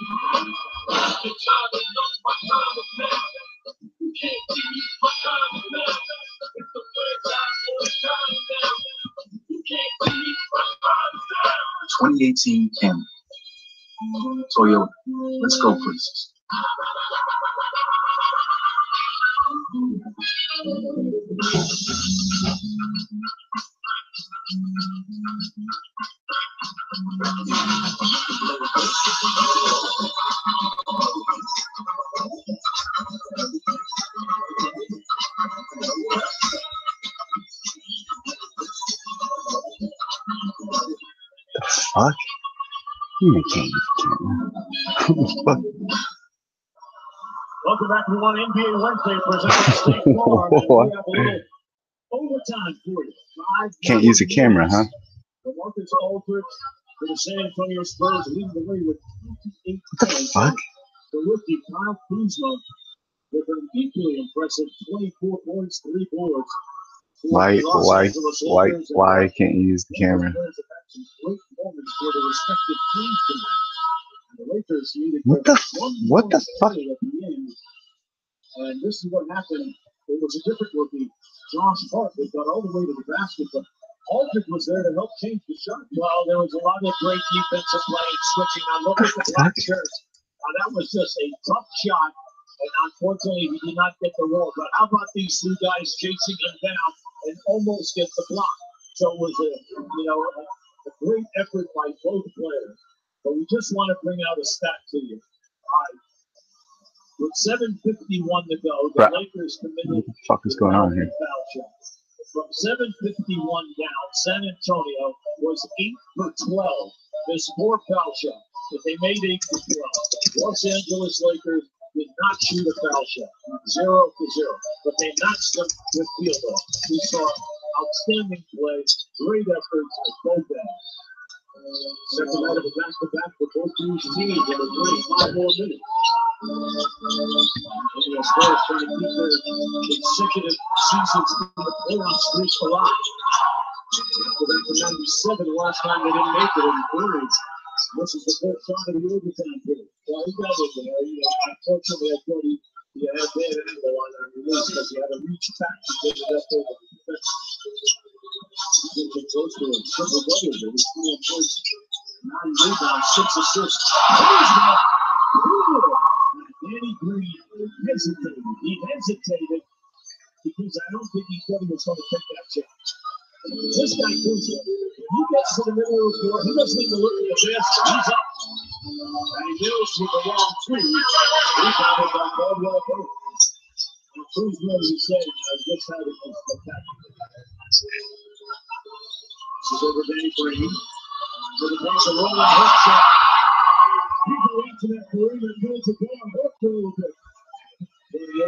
...2018 Camry. Toyota. Let's go places. Fuck? You can't. Fuck. Welcome back to one NBA Wednesday presented State Farm. We have a little overtime for you. Can't use a camera, huh? The Marcus Aldridge for the San Antonio Spurs leading the way with 28 points. Fuck? The rookie Kyle Kuzma with an equally impressive 24 points, 3 boards. Why can't you use the camera? What the fuck? And this is what happened. It was a different rookie, Josh Hart, that got all the way to the basket, but Aldridge was there to help change the shot. Well, there was a lot of great defensive play, switching on. Look at the black shirt. That was just a tough shot, and unfortunately, he did not get the roll. But how about these two guys chasing him down and almost get the block? So it was a great effort by both players. But we just want to bring out a stat to you. All right. With 7:51 to go, the Lakers committed. What the fuck is going on here? Foul shots. From 7:51 down, San Antonio was 8 for 12. Missed 4 foul shots, but they made 8 for 12. Los Angeles Lakers did not shoot a foul shot, 0 for 0, but they matched them with field goals. We saw outstanding play, great efforts at both ends. Second night of a back-to-back for both these teams, and it's 5 more minutes. And the Spurs trying to keep their consecutive seasons in the playoff streak alive. After that, the 97, the last time they didn't make it in the thirds. This is the first shot of the overtime period. Well, he got it there. Unfortunately, I thought he had a bad angle on that release because he had to reach back to get it up over the defense. He didn't get close to it. Triple double, but he's 4 points, 9 rebounds, 6 assists. Danny Green hesitated. He hesitated because I don't think he thought he was going to take that shot. This guy Kuzma, when he gets to the middle of the floor, he doesn't even look at the basket. He's up. And he deals with the wrong 3. Rebounded by Caldwell Pope. And Kuzma, he said, I just had it was spectacular. This is over Danny Green. So the pass a rolling hook shot. He goes into that perimeter and goes to go on hook for a little bit. But you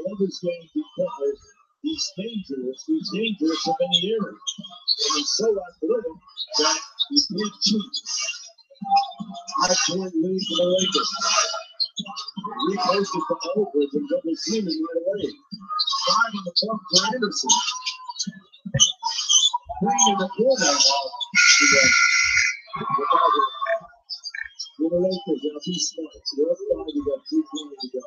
love this game because he's dangerous. He's dangerous in many areas. And he's so athletic that he can't cheat. 5-point lead for the Lakers. Reposted for Aldridge and double teaming right away. 5 on the clock for Anderson. 3 in the corner. For the Lakers, now be smart. You're up 5, you got 3 points to go.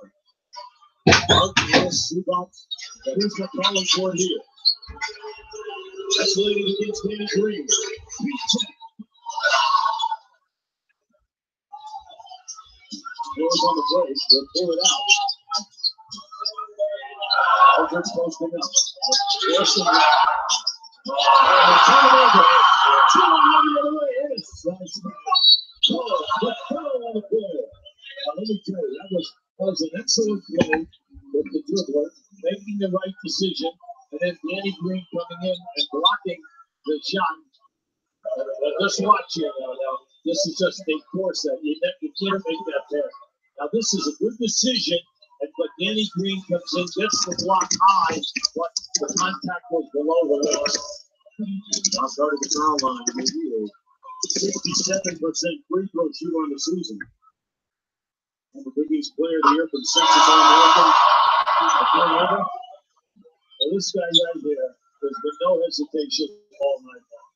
That is the calling for here. That's leading against Danny Green. Goes on the break. They'll pull it out. Aldridge posting up. Wilson. Turn it over. 2 on the other way. And it's nice. The foul on the play. Let me tell you, that was an excellent play with the dribbler, making the right decision, and then Danny Green coming in and blocking the shot. Just watch here now. This is just a force that you can't make that there. Now this is a good decision, but Danny Green comes in, gets the block high, but the contact was below the wall. Now started the foul line. Maybe a 67% free throw shooter on the season. And the biggest player of the year from Central America. Well, this guy right here, there's been no hesitation all night long.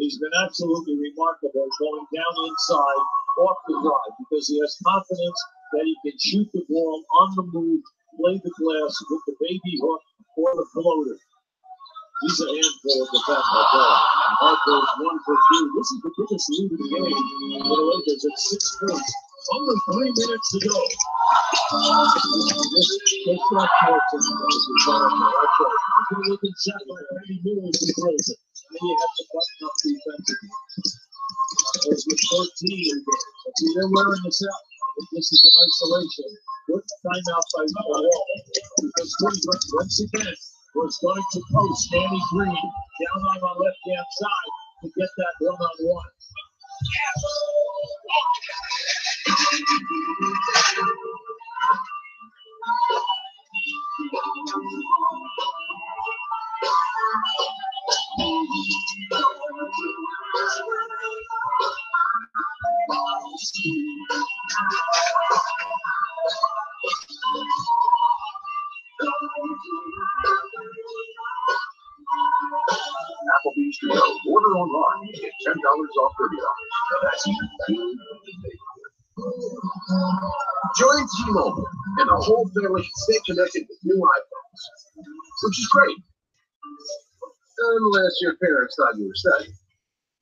He's been absolutely remarkable going down inside off the drive because he has confidence that he can shoot the ball on the move, play the glass with the baby hook or the floater. He's a handful of the back of the ball. Harper's 1 for 2. This is the biggest lead of the game for the Lakers at 6 points. Under 3 minutes to go. It's not close to the looking shot by Randy Miller as he throws it. And you have to button up defensively. As with 13, if they're wearing this out, if this is an isolation, good timeout by Wall. Because Cleveland, once again, was going to post Danny Green down on the left-hand side to get that one-on-one. Applebee's to go. Order online and get $10 off $30. Now that's even better. Join T-Mobile and the whole family can stay connected with new iPhones, which is great. Unless your parents thought you were studying.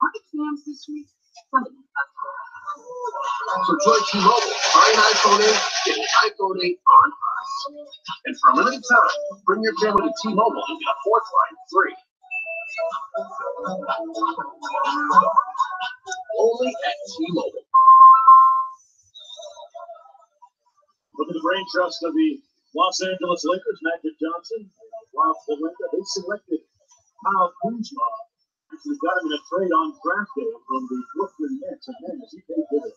Are exams this week? So join T-Mobile, buy an iPhone 8, get an iPhone 8 on us. And for a limited time, bring your family to T-Mobile and get a fourth line free. Only at T-Mobile. Look at the brain trust of the Los Angeles Lakers, Magic Johnson. Wow, they selected Kyle Kuzma. Actually got him in a trade on draft day from the Brooklyn Nets. And man, is he paid good.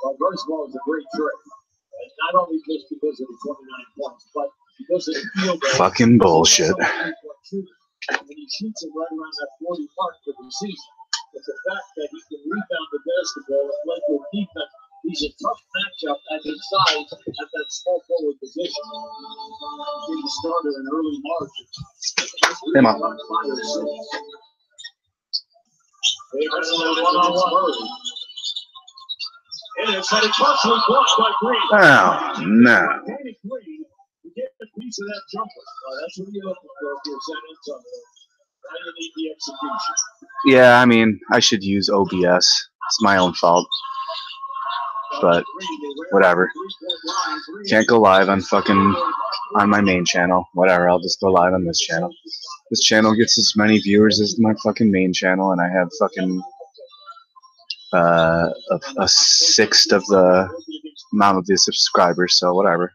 Well, first of all, it was a great trade. And not only just because of the 29 points, but because of the field goal. Fucking bullshit. And he shoots it right around that 40 mark for the season. It's the fact that he can rebound the basketball and play good defense. He's a tough matchup at his size at that small forward position. Being the starter in early March. Hey, Mom. They wrestle one-on-one. And it's had a touchdown blocked by Green. Oh, no. Danny Green to get a piece of that jumper. That's what you're looking for if you're San Antonio. Now you need the execution. Yeah, I mean, I should use OBS. It's my own fault. But whatever. Can't go live on my main channel. Whatever, I'll just go live on this channel. This channel gets as many viewers as my fucking main channel, and I have fucking a sixth of the amount of the subscribers, so whatever.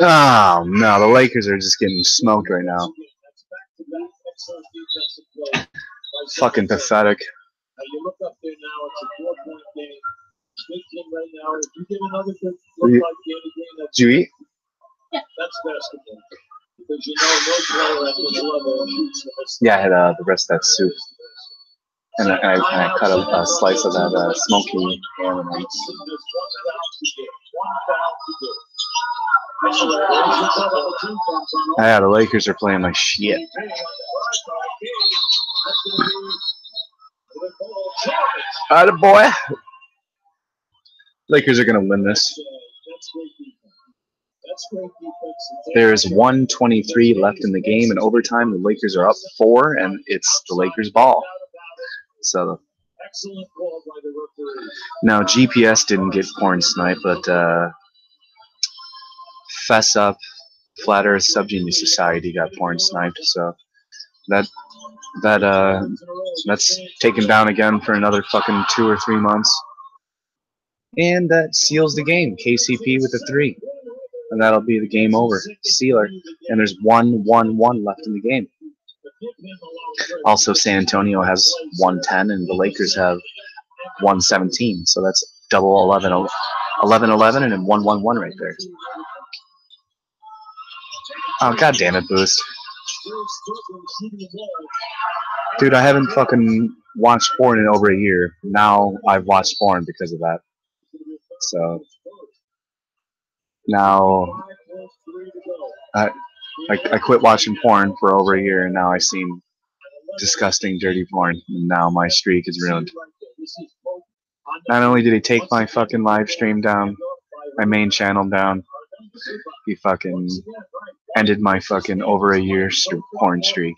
Oh no, the Lakers are just getting smoked right now. Fucking pathetic. You look up there now, it's a 4-point game. Big game right now. If you get another good look like Danny Green, Did you eat? that's basketball. Because you know no player at this level shoots the best. Yeah, I had the rest of that soup. And I cut a slice of that smoky ham. And yeah, the Lakers are playing like shit. Attaboy. Lakers are going to win this. There's 1:23 left in the game. In overtime, the Lakers are up 4, and it's the Lakers' ball. So now GPS didn't get porn snipe, but FESS UP, Flat Earth Subgenius Society got porn sniped. So that's taken down again for another fucking 2 or 3 months, and that seals the game. KCP with a 3, and that'll be the game over. Sealer, and there's 1-1-1 left in the game. Also, San Antonio has 110, and the Lakers have 117. So that's double 11-11, and then 1-1-1 right there. Oh, god damn it, Boost. Dude, I haven't fucking watched porn in over a year. Now I've watched porn because of that. So now I quit watching porn for over a year, and now I seen disgusting, dirty porn. And now my streak is ruined. Not only did he take my fucking live stream down, my main channel down, he fucking ended my fucking over a year porn streak.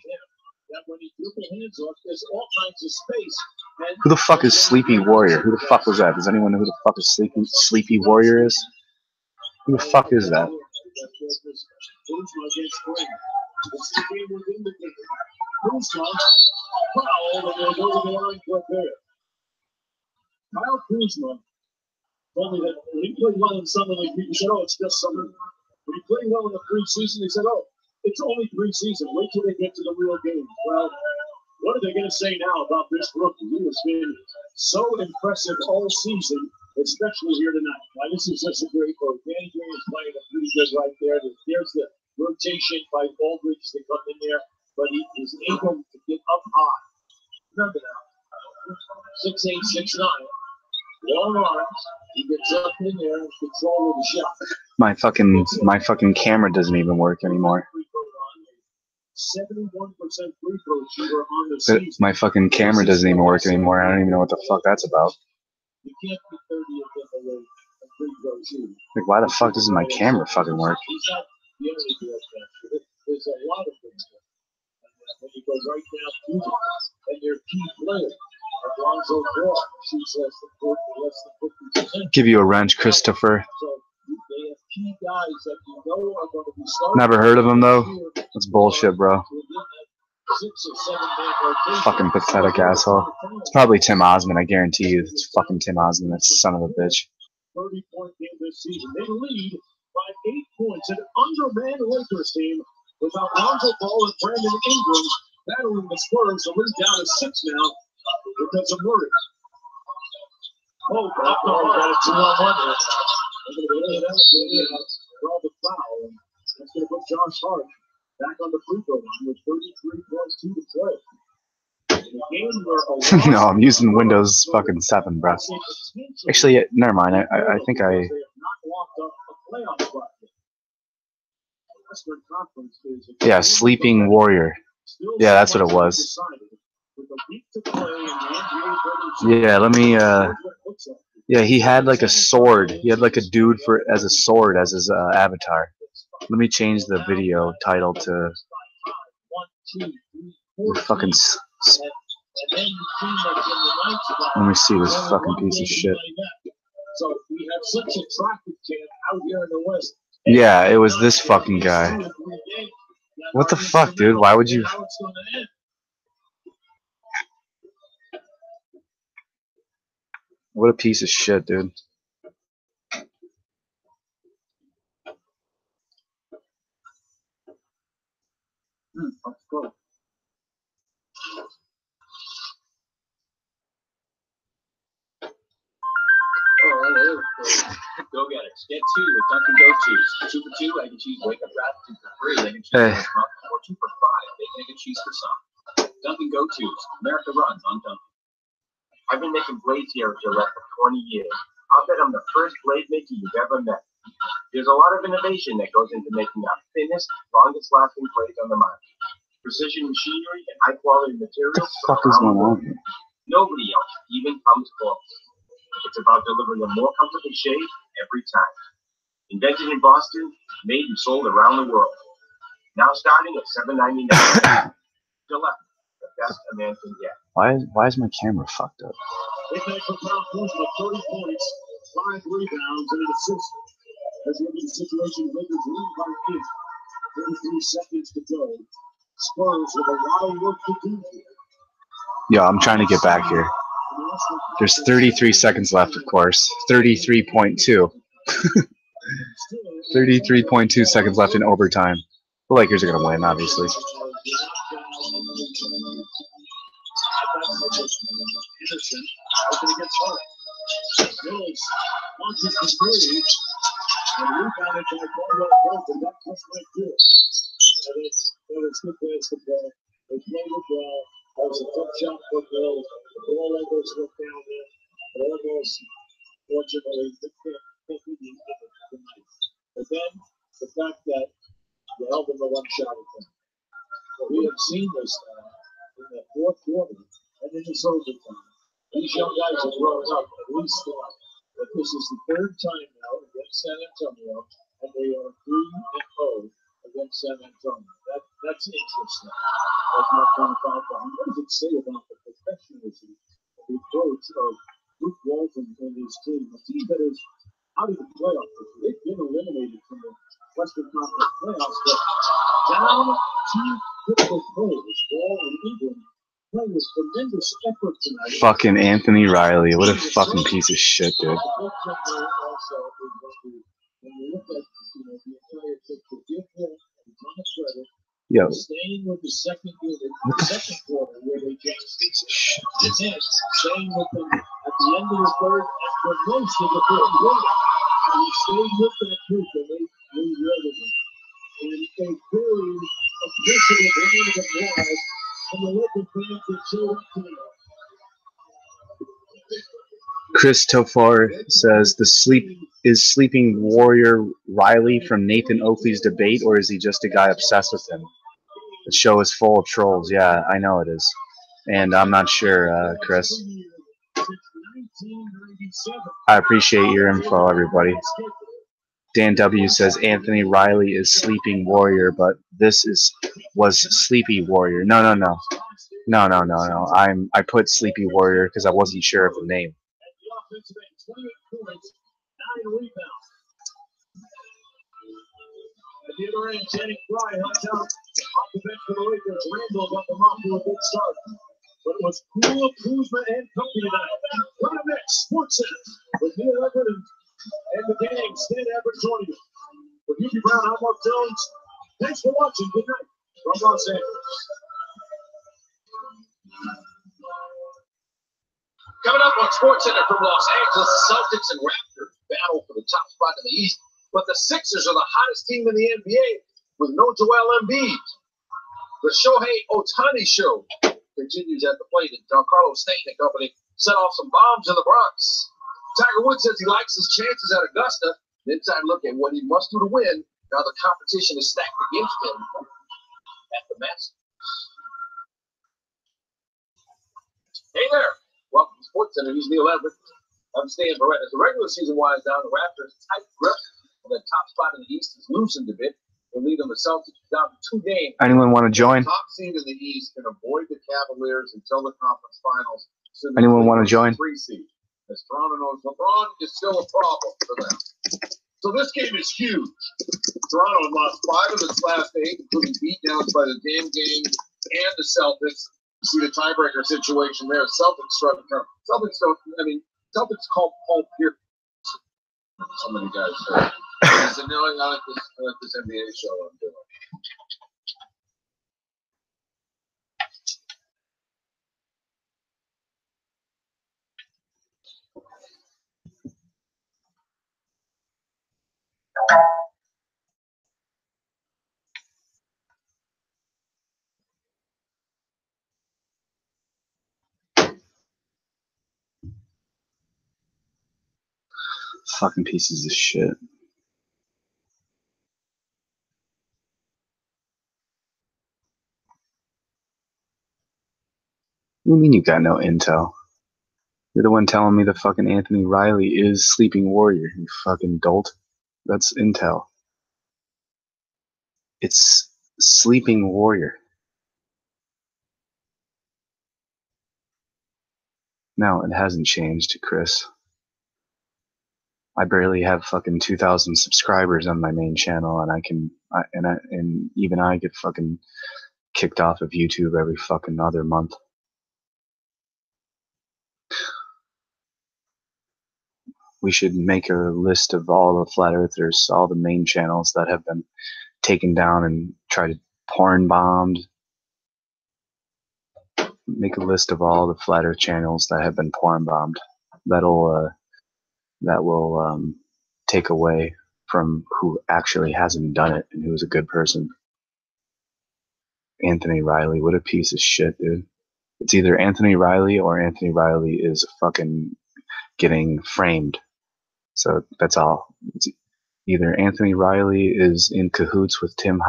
Who the fuck is Sleepy Warrior? Who the fuck was that? Does anyone know who the fuck is Sleepy Warrior is? Who the fuck is that? Kyle Kuzma told me that when he played well in summer league, people said, "Oh, it's just summer." When he played well in the preseason, they said, "Oh, it's only preseason. Wait till they get to the real game." Well, what are they going to say now about this rookie? He has been so impressive all season, especially here tonight. Now, this is just a great goal. Danny Green is playing a pretty good right there. There's the rotation by Aldridge to come in there, but he is able to get up high. Remember now, 6'8", 6'9". Long arms. He gets up in there and control of the shot. My fucking camera doesn't even work anymore. 71% free throw shooter on the season. My fucking camera doesn't even work anymore. I don't even know what the fuck that's about. You can't be 30th in the league a free throw shooter. Like, why the fuck doesn't my camera fucking work? He's not the only direct. There's a lot of things when you go right down to them, and their key players. Alonzo Ball shoots less than 50%. Give you a wrench, Christopher. So they have key guys that you know are going to be starting. Never heard of him though. That's bullshit, bro. Fucking pathetic asshole. It's probably Tim Osmond. I guarantee you, it's fucking Tim Osmond. That son of a bitch. 30-point game this season. They lead by 8 points. An undermanned Lakers team without Alonzo Ball and Brandon Ingram battling the Spurs. The lead down to 6 now. Because of Murray. Oh, got a 2-on-1 there. They're going to draw the foul. That's going to put Josh Hart back on the free throw line with 33.2 to play. No, I'm using Windows fucking 7, bro. Actually, never mind. I think I. Yeah, Sleeping Warrior. Yeah, that's what it was. Yeah, let me. Yeah, he had like a sword. He had like a dude as a sword as his avatar. Let me change the video title to fucking. Let me see this fucking piece of shit. Yeah, it was this fucking guy. What the fuck, dude? Why would you? What a piece of shit, dude. Let's go. Go get it. Get 2 with Dunkin' Go Cheese. 2 for 2, egg and cheese, wake up wrap, 2 for 3, egg and cheese, or 2 for 5, bacon, egg and cheese for some. Dunkin' Go Cheese. America runs on Dunkin'. I've been making blades here at Gillette for 20 years. I'll bet I'm the first blade maker you've ever met. There's a lot of innovation that goes into making our thinnest, longest lasting blades on the market. Precision machinery and high quality materials. What the fuck is going on here? Nobody else even comes close. It's about delivering a more comfortable shave every time. Invented in Boston, made and sold around the world. Now starting at $7.99. Gillette, the best a man can get. Why is my camera fucked up? Impact for Kyle Kuzma, 30 points, 5 rebounds, and an assist. As we look at the situation, Lakers lead by 8. 33 seconds to go. Spurs with a lot of work to do. Yo, I'm trying to get back here. There's 33 seconds left, of course. 33.2. 33.2 seconds left in overtime. The Lakers are going to win, obviously. That was a tough shot for Bill. The ball almost went down there. But almost, fortunately, they can't do the tonight. But then, the fact that You held them to one shot at them. But we have seen this in the fourth quarter and in this overtime. These young guys are growing up at least once. But this is the third time now against San Antonio, and they are 3-0 against San Antonio. That's interesting. That's not 25 pounds. What does it say about the professionalism of the approach of Luke Walton and his team? A team that is out of the playoffs. They've been eliminated from the Western Conference playoffs, but down to critical players, Ball and England playing with tremendous effort tonight. Fucking Anthony Riley. What a fucking piece of shit, dude. Yo. Staying with the second unit, the second quarter, where they just shit. And then staying with them at the end of the third after most of the fourth quarter. And he stayed with that group and they rewarded him. And a very appreciative round of applause from the local fans that showed up tonight. Chris Tofar says is Sleeping Warrior Riley from Nathan Oakley's debate, or is he just a guy obsessed with him? The show is full of trolls. Yeah, I know it is. And I'm not sure, Chris. I appreciate your info, everybody. Dan W says Anthony Riley is Sleeping Warrior, but this was Sleepy Warrior. No. I put Sleepy Warrior because I wasn't sure of the name. At the other end, Channing Frye helped out off the bench for the Lakers. Randall got them off to a good start. But it was cool, Kuzma and company tonight. What a mix, Sports Center with Neil Everett and the gang. Stan Everett joining you. For Yuki Brown, I'm Mark Jones. Thanks for watching. Good night from Los Angeles. Coming up on Sports Center from Los Angeles, the Celtics and Raptors battle for the top spot in the East. But the Sixers are the hottest team in the NBA with no Joel Embiid. The Shohei Ohtani show continues at the plate, and Giancarlo Stanton and company set off some bombs in the Bronx. Tiger Woods says he likes his chances at Augusta. An inside look at what he must do to win. Now the competition is stacked against him at the Masters. Hey there. Welcome to Sports Center. He's Neil Everett. I'm Stan Barrett. As the regular season winds down, the Raptors' tight grip on the top spot in the East is loosened a bit. The lead on the Celtics down to 2 games. Anyone want to join? The top seed in the East can avoid the Cavaliers until the conference finals. Anyone want to join? 3 seed. As Toronto knows, LeBron is still a problem for them. So this game is huge. Toronto lost 5 of its last 8, including beatdowns by the damn game and the Celtics. You see the tiebreaker situation there. Celtics struggle. Celtics don't. I mean, Celtics call Paul Pierce. So many guys say. He said, "No, I like this NBA show I'm doing." Fucking pieces of shit. What do you mean you got no intel? You're the one telling me the fucking Anthony Riley is Sleeping Warrior, you fucking dolt. That's intel. It's Sleeping Warrior. No, it hasn't changed, Chris. I barely have fucking 2,000 subscribers on my main channel, and even I get fucking kicked off of YouTube every fucking other month. We should make a list of all the flat earthers, all the main channels that have been taken down and tried to porn bombed. Make a list of all the flat earth channels that have been porn bombed. That will take away from who actually hasn't done it and who's a good person. Anthony Riley, what a piece of shit, dude. It's either Anthony Riley or Anthony Riley is fucking getting framed. So that's all. Either Anthony Riley is in cahoots with Tim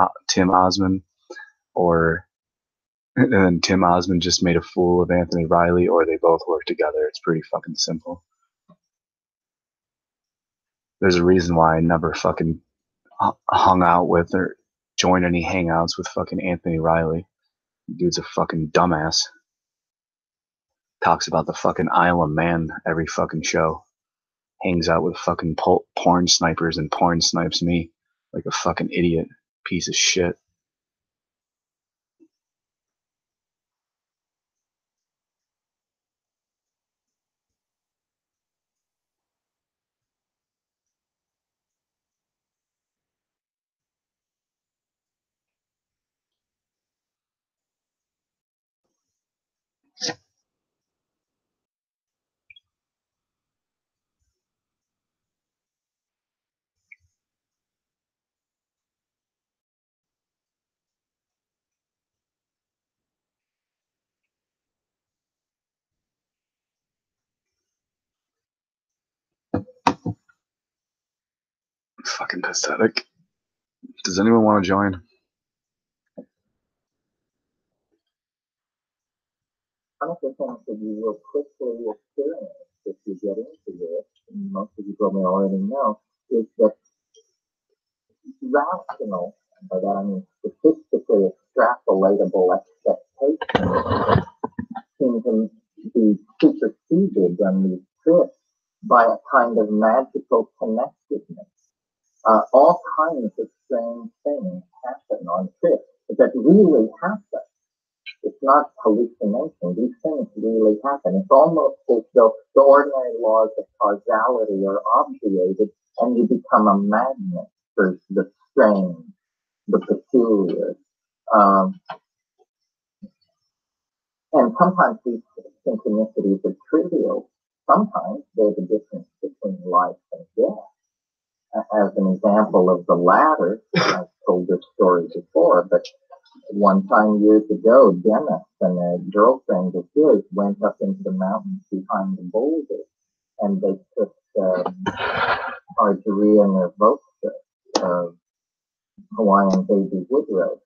Osmond, or and then Tim Osmond just made a fool of Anthony Riley, or they both work together. It's pretty fucking simple. There's a reason why I never fucking hung out with or joined any hangouts with fucking Anthony Riley. Dude's a fucking dumbass. Talks about the fucking Isle of Man every fucking show. Hangs out with fucking porn snipers and porn snipes me like a fucking idiot. Piece of shit. Fucking pathetic. Does anyone want to join? One of the things that you will quickly experience if you get into this, and most of you probably already know, is that rational, by that I mean statistically extrapolatable expectations seem to be superseded on these trips by a kind of magical connectedness. All kinds of strange things happen on trips that really happen. It's not hallucination. These things really happen. It's almost as though the ordinary laws of causality are obviated and you become a magnet for the strange, the peculiar. And sometimes these synchronicities are trivial. Sometimes they're the difference between life and death. As an example of the latter, I've told this story before, but one time years ago, Dennis and a girlfriend of his went up into the mountains behind the boulders, and they took Argeria Nervosa, Hawaiian baby wood rose.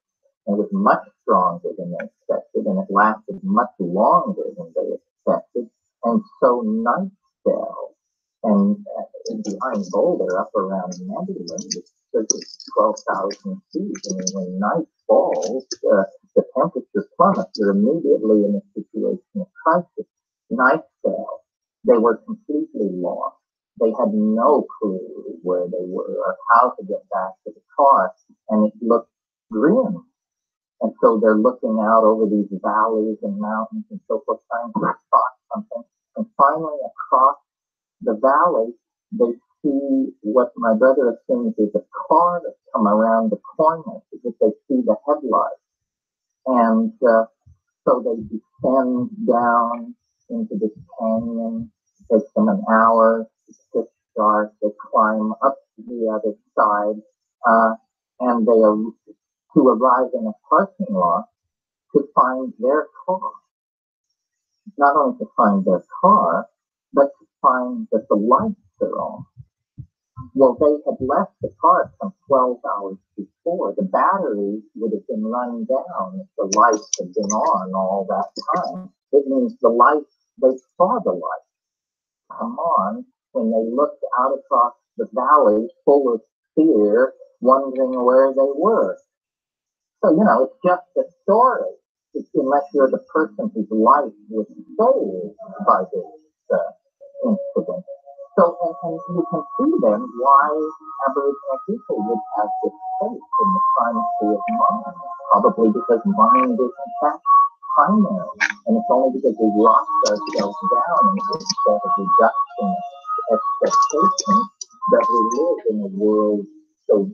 It was much stronger than they expected, and it lasted much longer than they expected, and so night fell. And behind Boulder, up around Nebula, it's 12,000 feet. And when night falls, the temperature plummets. You're immediately in a situation of crisis. Night fell. They were completely lost. They had no clue where they were or how to get back to the car, and it looked grim. And so they're looking out over these valleys and mountains and so forth, trying to spot something. And finally, across the valley, they see what my brother assumes is a car that's come around the corner, because they see the headlights. And so they descend down into this canyon. It takes them an hour to start. They climb up to the other side, and they are to arrive in a parking lot to find their car. Not only to find their car, but to find that the lights are on. Well, they had left the car some 12 hours before. The battery would have been run down if the lights had been on all that time. It means the lights, they saw the lights come on when they looked out across the valley full of fear, wondering where they were. So, it's just a story, unless you're the person whose life was saved by this incident. So, and you can see then why Aboriginal people would have this faith in the primacy of mind, probably because mind is in fact primary, and it's only because we locked ourselves down into a set of reduction expectations that we live in a world so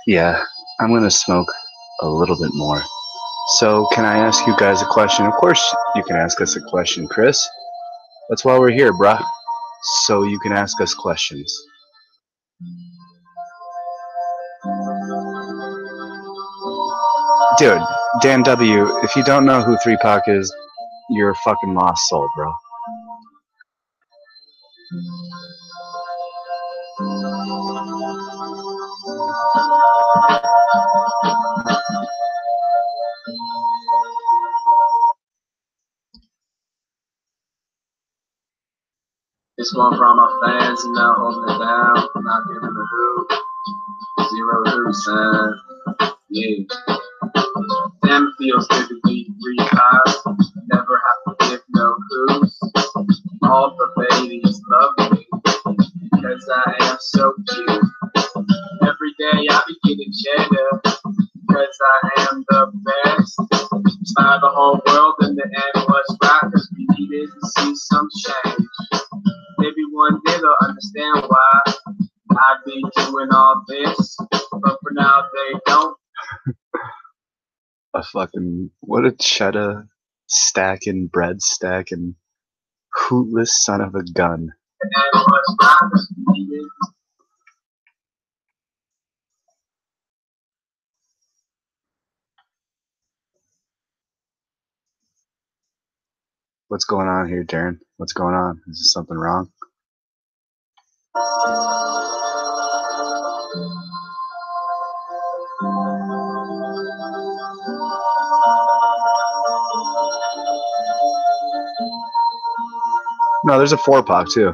Yeah, I'm gonna smoke a little bit more. So, can I ask you guys a question? Of course, you can ask us a question, Chris. That's why we're here, bruh. So you can ask us questions. Dude, Dan W., if you don't know who 3 Pac is, you're a fucking lost soul, bro. This one for all my fans and now holding it down. Not giving a hoot. 0 hoot, son. Yeah. Damn, it feels good to be 3 5. Never have to give no hoots. All the ladies love me because I am so cute. Every day I be getting cheddar because I am the best. Inspire the whole world in the end was right because we needed to see some change. Maybe one day they'll understand why I be doing all this, but for now they don't. A fucking, what a cheddar stacking, bread stacking, hootless son of a gun. And what's right because we needed. What's going on here, Darren? What's going on? Is there something wrong? No, there's a 4 Pac too.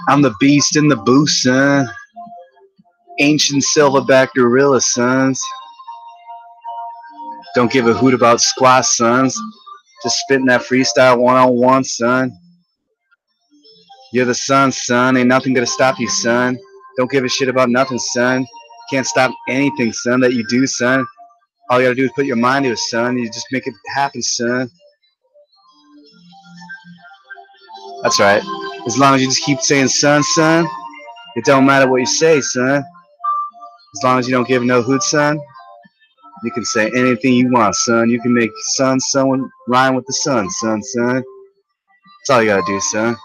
I'm the beast in the booth, son. Ancient silverback gorilla, sons. Don't give a hoot about squat, sons. Just spitting that freestyle one-on-one, son. You're the sun, son. Ain't nothing gonna stop you, son. Don't give a shit about nothing, son. Can't stop anything, son, that you do, son. All you gotta do is put your mind to it, son. You just make it happen, son. That's right. As long as you just keep saying son, son, it don't matter what you say, son. As long as you don't give no hoot, son, You can say anything you want, son. You can make son rhyme with the sun, son. That's all you gotta do, son.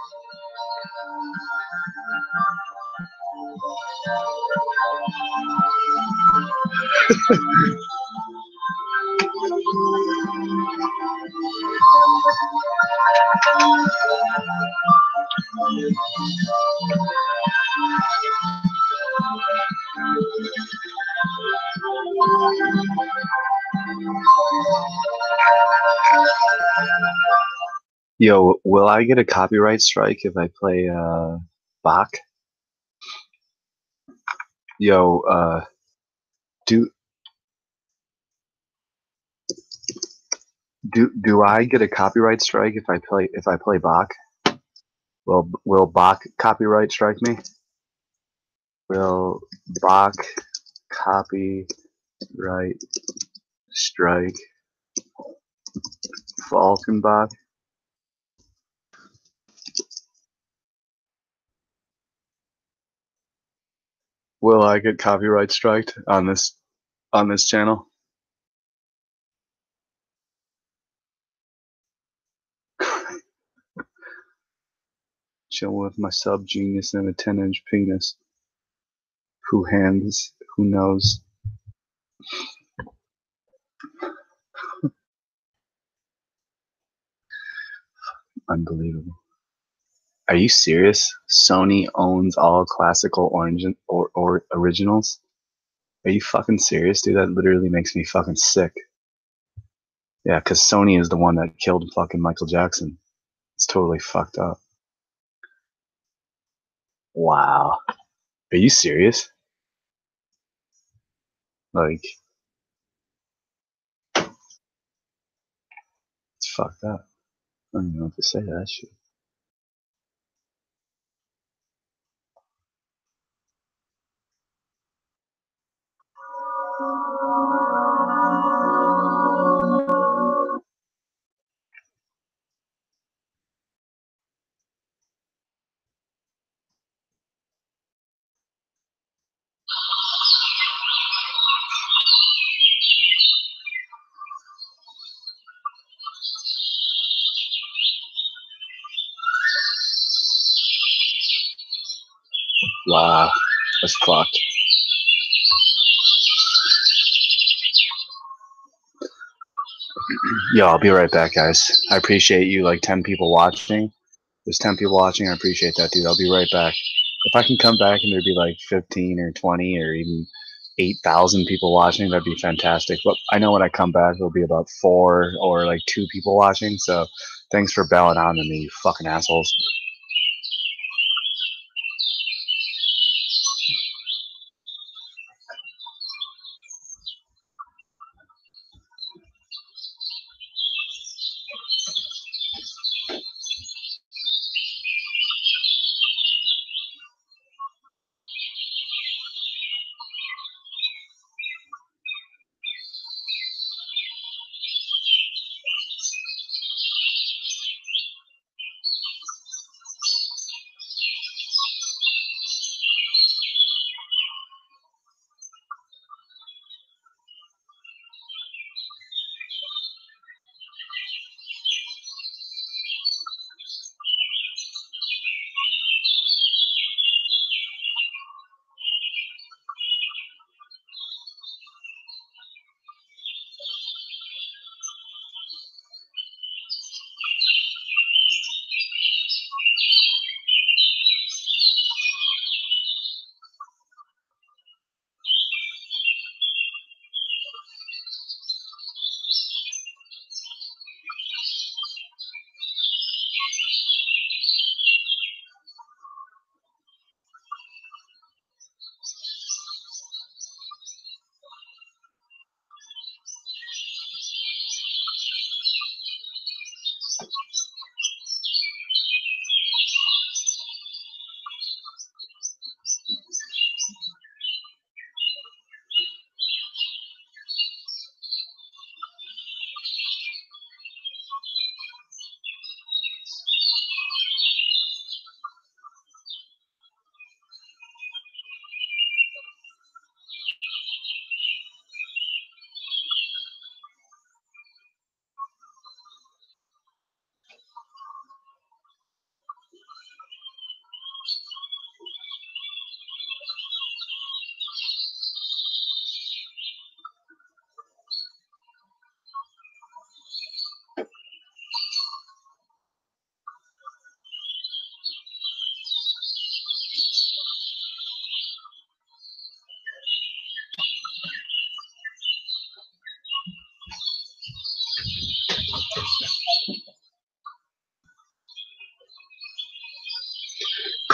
Yo, will I get a copyright strike if I play Bach? Yo, do I get a copyright strike if I play Bach? Will Bach copyright strike me? Will Bach copyright strike Falkenbach? Will I get copyright striked on this channel? Chill with my sub genius and a 10-inch penis. Who knows? Unbelievable. Are you serious? Sony owns all classical or originals? Are you fucking serious, dude? That literally makes me fucking sick. Yeah, because Sony is the one that killed fucking Michael Jackson. It's totally fucked up. Wow. Are you serious? Like, it's fucked up. I don't even know what to say to that shit. Wow. That's fucked. Yo, I'll be right back, guys. I appreciate you, like 10 people watching. There's 10 people watching. I appreciate that, dude. I'll be right back. If I can come back and there'd be like 15 or 20 or even 8,000 people watching, that'd be fantastic. But I know when I come back, there'll be about 4 or like 2 people watching. So thanks for bailing on to me, you fucking assholes.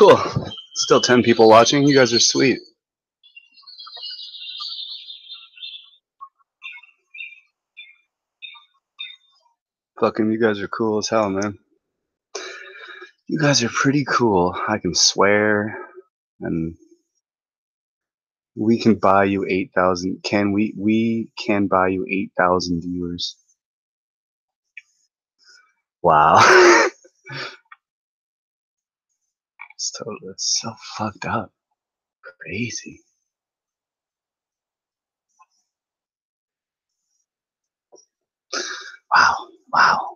Cool. Still 10 people watching. You guys are sweet. Fucking, you guys are cool as hell, man. You guys are pretty cool. I can swear, and we can buy you 8,000. We can buy you 8,000 viewers. Wow. It's so fucked up. Crazy. Wow. Wow.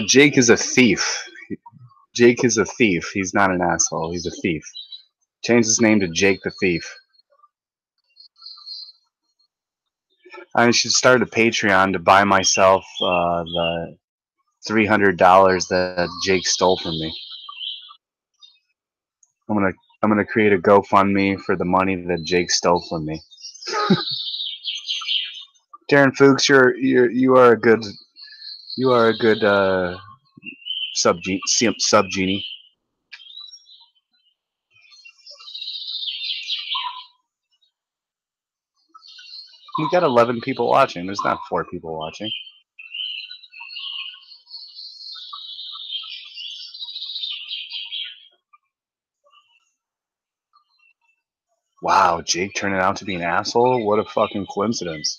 Jake is a thief. Jake is a thief. He's not an asshole. He's a thief. Change his name to Jake the Thief. I should start a Patreon to buy myself the $300 that Jake stole from me. I'm gonna create a GoFundMe for the money that Jake stole from me. Darren Fuchs, you are a good sub genie. We got 11 people watching. There's not 4 people watching. Wow, Jake turning out to be an asshole? What a fucking coincidence.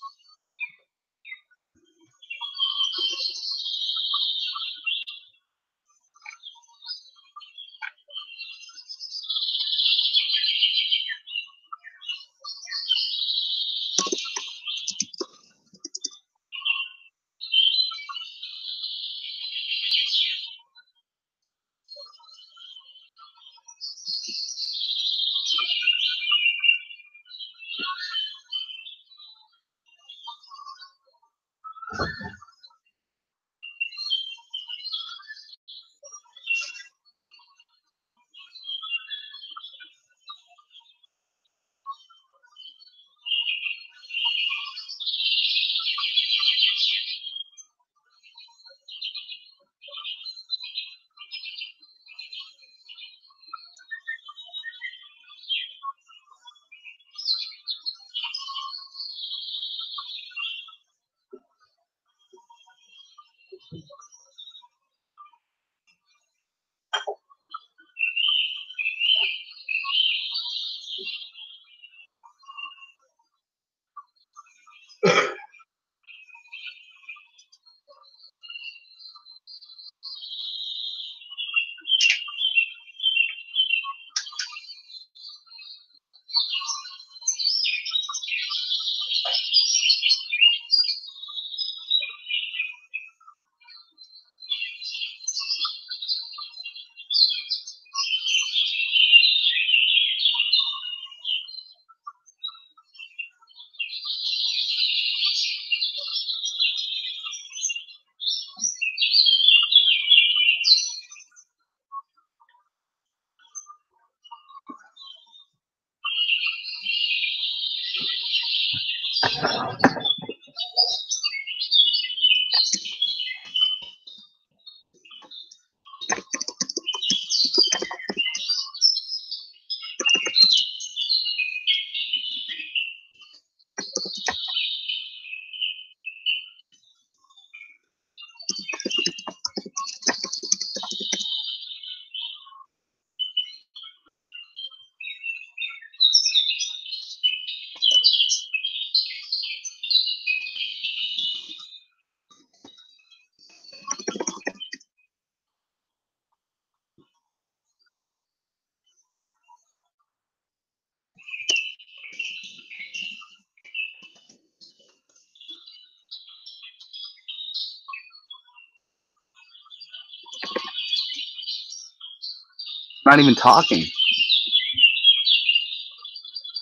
I'm not even talking.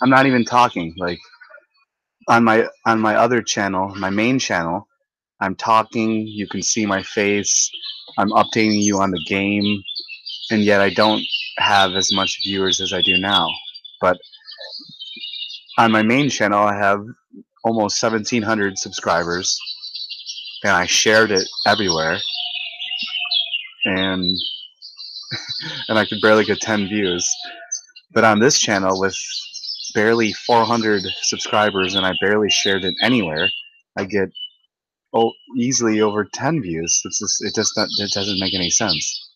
I'm not even talking. Like on my other channel, my main channel, I'm talking. You can see my face. I'm updating you on the game, and yet I don't have as much viewers as I do now. But on my main channel, I have almost 1,700 subscribers, and I shared it everywhere, and I could barely get 10 views. But on this channel, with barely 400 subscribers, and I barely shared it anywhere, I get easily over 10 views. It doesn't make any sense.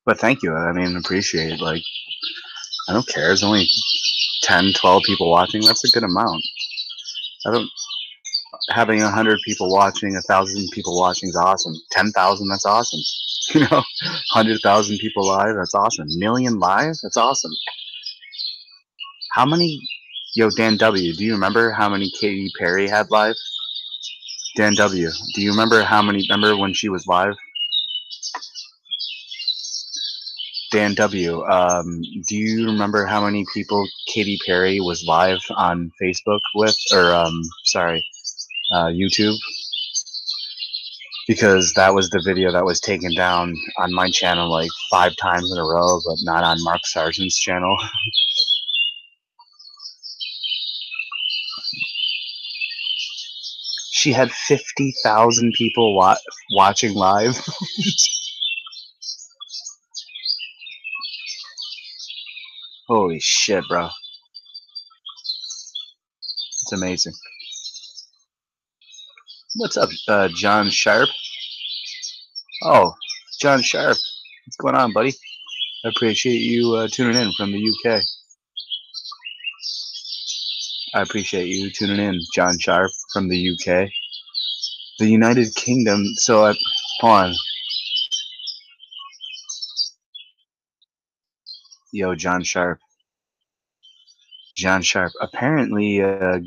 But thank you. I mean, appreciate it. Like, I don't care. There's only 10, 12 people watching. That's a good amount. I don't. Having 100 people watching, 1,000 people watching is awesome. 10,000, that's awesome. 100,000 people live, that's awesome. Million live, that's awesome. How many? Yo, Dan W, do you remember how many Katy Perry had live? Dan W, do you remember how many? Remember when she was live? Dan W, do you remember how many people Katy Perry was live on Facebook with, or YouTube? Because that was the video that was taken down on my channel like 5 times in a row, but not on Mark Sargent's channel. She had 50,000 people watching live. Holy shit, bro. It's amazing. What's up, John Sharp? Oh, John Sharp. What's going on, buddy? I appreciate you tuning in from the UK. I appreciate you tuning in, John Sharp from the UK. The United Kingdom. So, hold on. Yo, John Sharp. John Sharp. Apparently,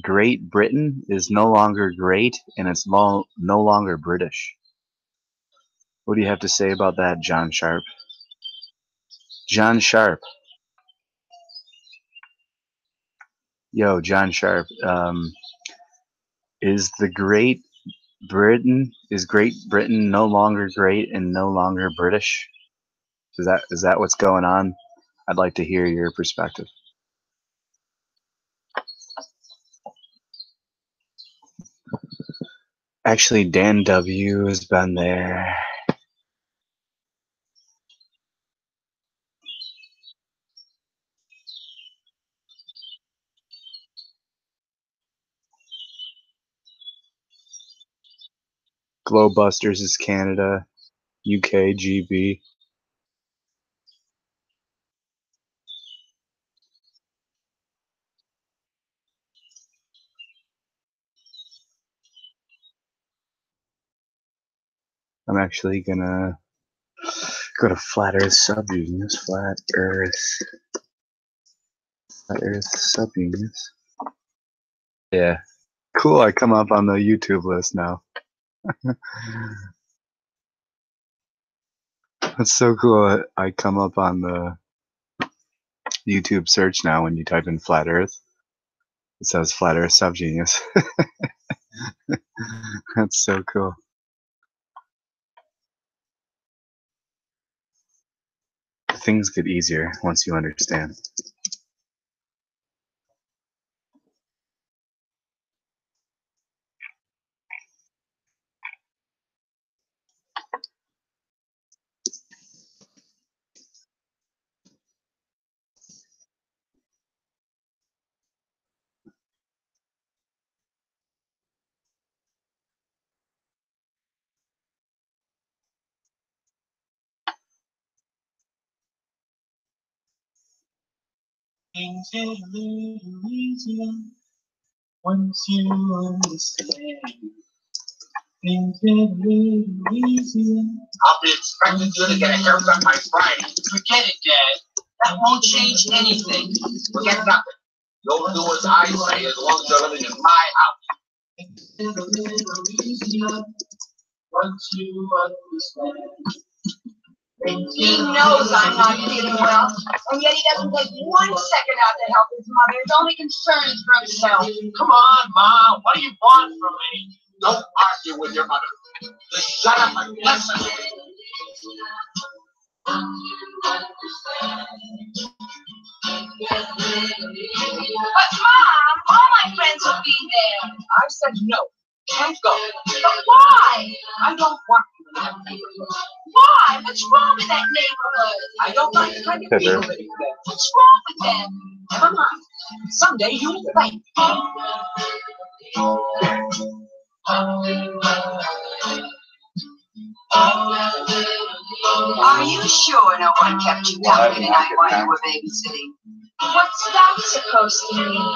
Great Britain is no longer great, and it's no longer British. What do you have to say about that, John Sharp? John Sharp. Yo, John Sharp. Is Great Britain no longer great and no longer British? Is that what's going on? I'd like to hear your perspective. Actually, Dan W has been there. Globebusters is Canada. UK, GB. I'm actually gonna go to Flat Earth Subunions. Flat Earth Subunions. Yeah. Cool, I come up on the YouTube list now. That's so cool. I come up on the YouTube search now when you type in Flat Earth. It says Flat Earth Subgenius. That's so cool. Things get easier once you understand. Things get a little easier once you understand. Things get a little easier. I'll be expecting you to get a haircut by Friday. Forget it, Dad. That won't change anything. Forget nothing. You'll do as I say as long as you're living in my house. Things get a little easier once you understand. He knows I'm not feeling well, and yet he doesn't take 1 second out to help his mother. His only concern is for himself. Come on, Ma. What do you want from me? Don't argue with your mother. Just shut up and listen. But Mom, all my friends will be there. I said no. Can't go. But why? I don't want you in that neighborhood. Why? What's wrong with that neighborhood? I don't like the kind of people living there. What's wrong with them? Never mind. Someday you'll thank me. Are you sure no one kept you company tonight while you were babysitting? What's that supposed to mean?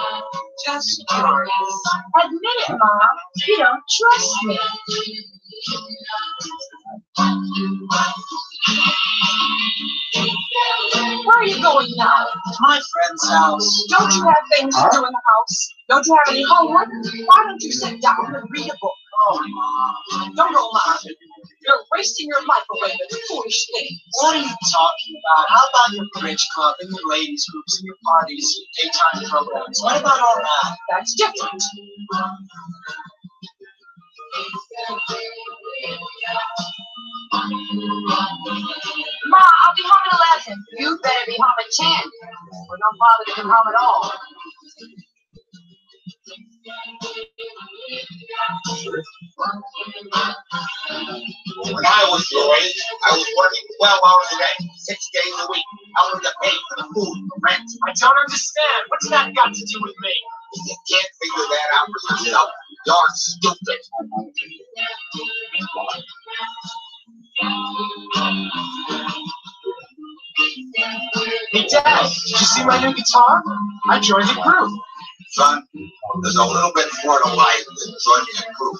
Just curious. Admit it, Mom. You don't trust me. Where are you going now? My friend's house. Don't you have things to do in the house? Don't you have any homework? Why don't you sit down and read a book? Oh, Mom. Don't go, Mom. You're wasting your life away with foolish things. What are you talking about? How about your bridge club and your ladies groups and your parties, daytime programs? What about all that? That's different. Ma, I'll be home at 11. You better be home at 10. Or don't bother to come home at all. When I was your age, I was working 12 hours a day, 6 days a week. I was to pay for the food, the rent. I don't understand. What's that got to do with me? If you can't figure that out for yourself, you're stupid. Hey, Dad, did you see my new guitar? I joined the group. Son, there's a little bit more to life than joining a group,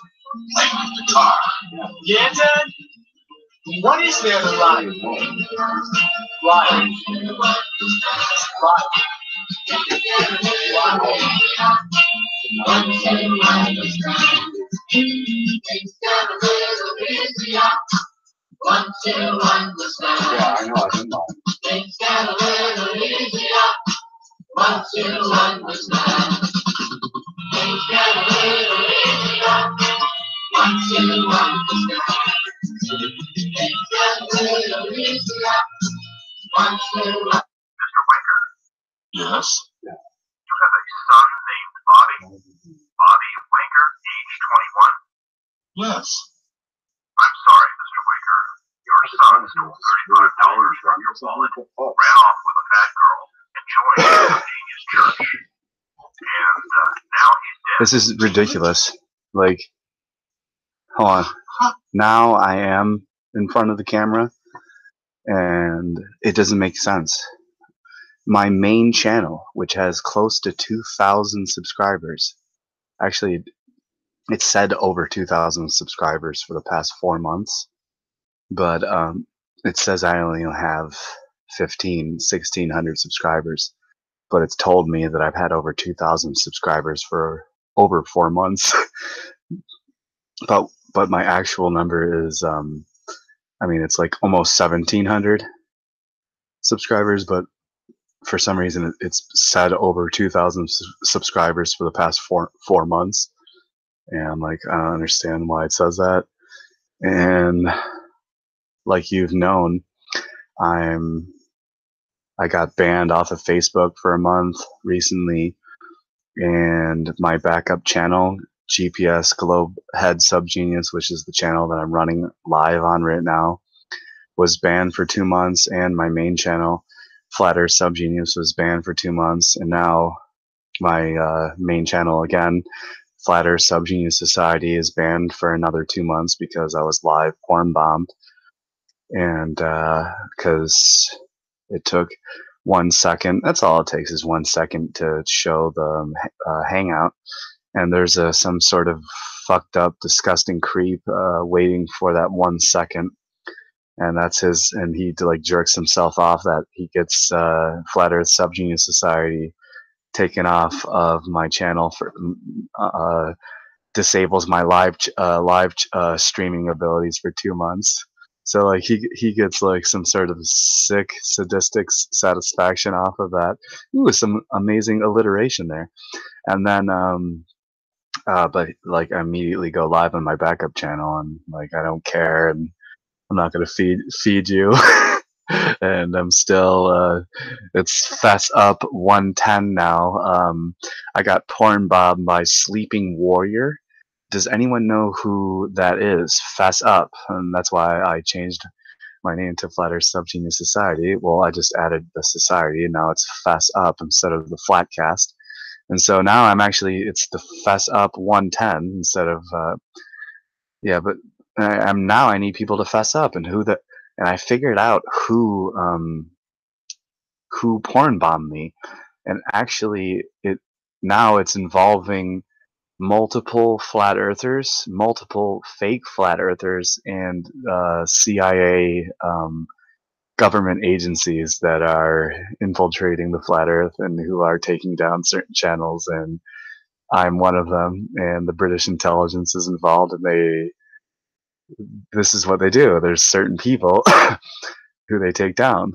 playing the guitar. Yeah, Dad? What is there to life? Life. Yeah, I know. I didn't know. Things get a little easier once you understand. Things get a little easier once you understand. Things get a little easier once you understand. Mr. Winker? Yes? You have a son named Bobby? Bobby Winker, age 21? Yes. I'm sorry, Mr. Winker. Your son stole $35 from your wallet, ran off with a fat girl, and joined the Genius Church. And now he's dead. This is ridiculous. Like, hold on. Now I am in front of the camera, and it doesn't make sense. My main channel, which has close to 2,000 subscribers, actually, it said over 2,000 subscribers for the past 4 months, but it says I only have 1,600 subscribers, but it's told me that I've had over 2,000 subscribers for over 4 months. But my actual number is, I mean, it's like almost 1,700 subscribers, but for some reason it's said over 2,000 subscribers for the past four months. And I'm like, I don't understand why it says that. And like you've known, I got banned off of Facebook for a month recently, and my backup channel, GPS Globe Head Subgenius, which is the channel that I'm running live on right now, was banned for 2 months, and my main channel, Flat Earth Subgenius, was banned for 2 months, and now my main channel again, Flat Earth Subgenius Society, is banned for another 2 months because I was live porn bombed, and because it took 1 second. That's all it takes is 1 second to show the hangout. And there's some sort of fucked up, disgusting creep waiting for that 1 second. And that's his, and he like jerks himself off that he gets Flat Earth Subgenius Society taken off of my channel for disables my live streaming abilities for 2 months. So like he gets like some sort of sick sadistic satisfaction off of that. Ooh, some amazing alliteration there. And then but like I immediately go live on my backup channel and like I don't care and I'm not gonna feed you. And I'm still it's FESS Up 110 now. I got porn bombed by Sleeping Warrior. Does anyone know who that is? FESS Up, and that's why I changed my name to Flat Earth Subgenius Society. Well, I just added the society, and now it's FESS Up instead of the Flatcast. And so now I'm actually, it's the FESS Up 110 instead of, yeah, but I need people to fess up, and and I figured out who porn bombed me, and actually now it's involving multiple flat earthers, multiple fake flat earthers, and CIA government agencies that are infiltrating the flat earth and who are taking down certain channels, and I'm one of them, and the British intelligence is involved, and this is what they do. There's certain people who they take down.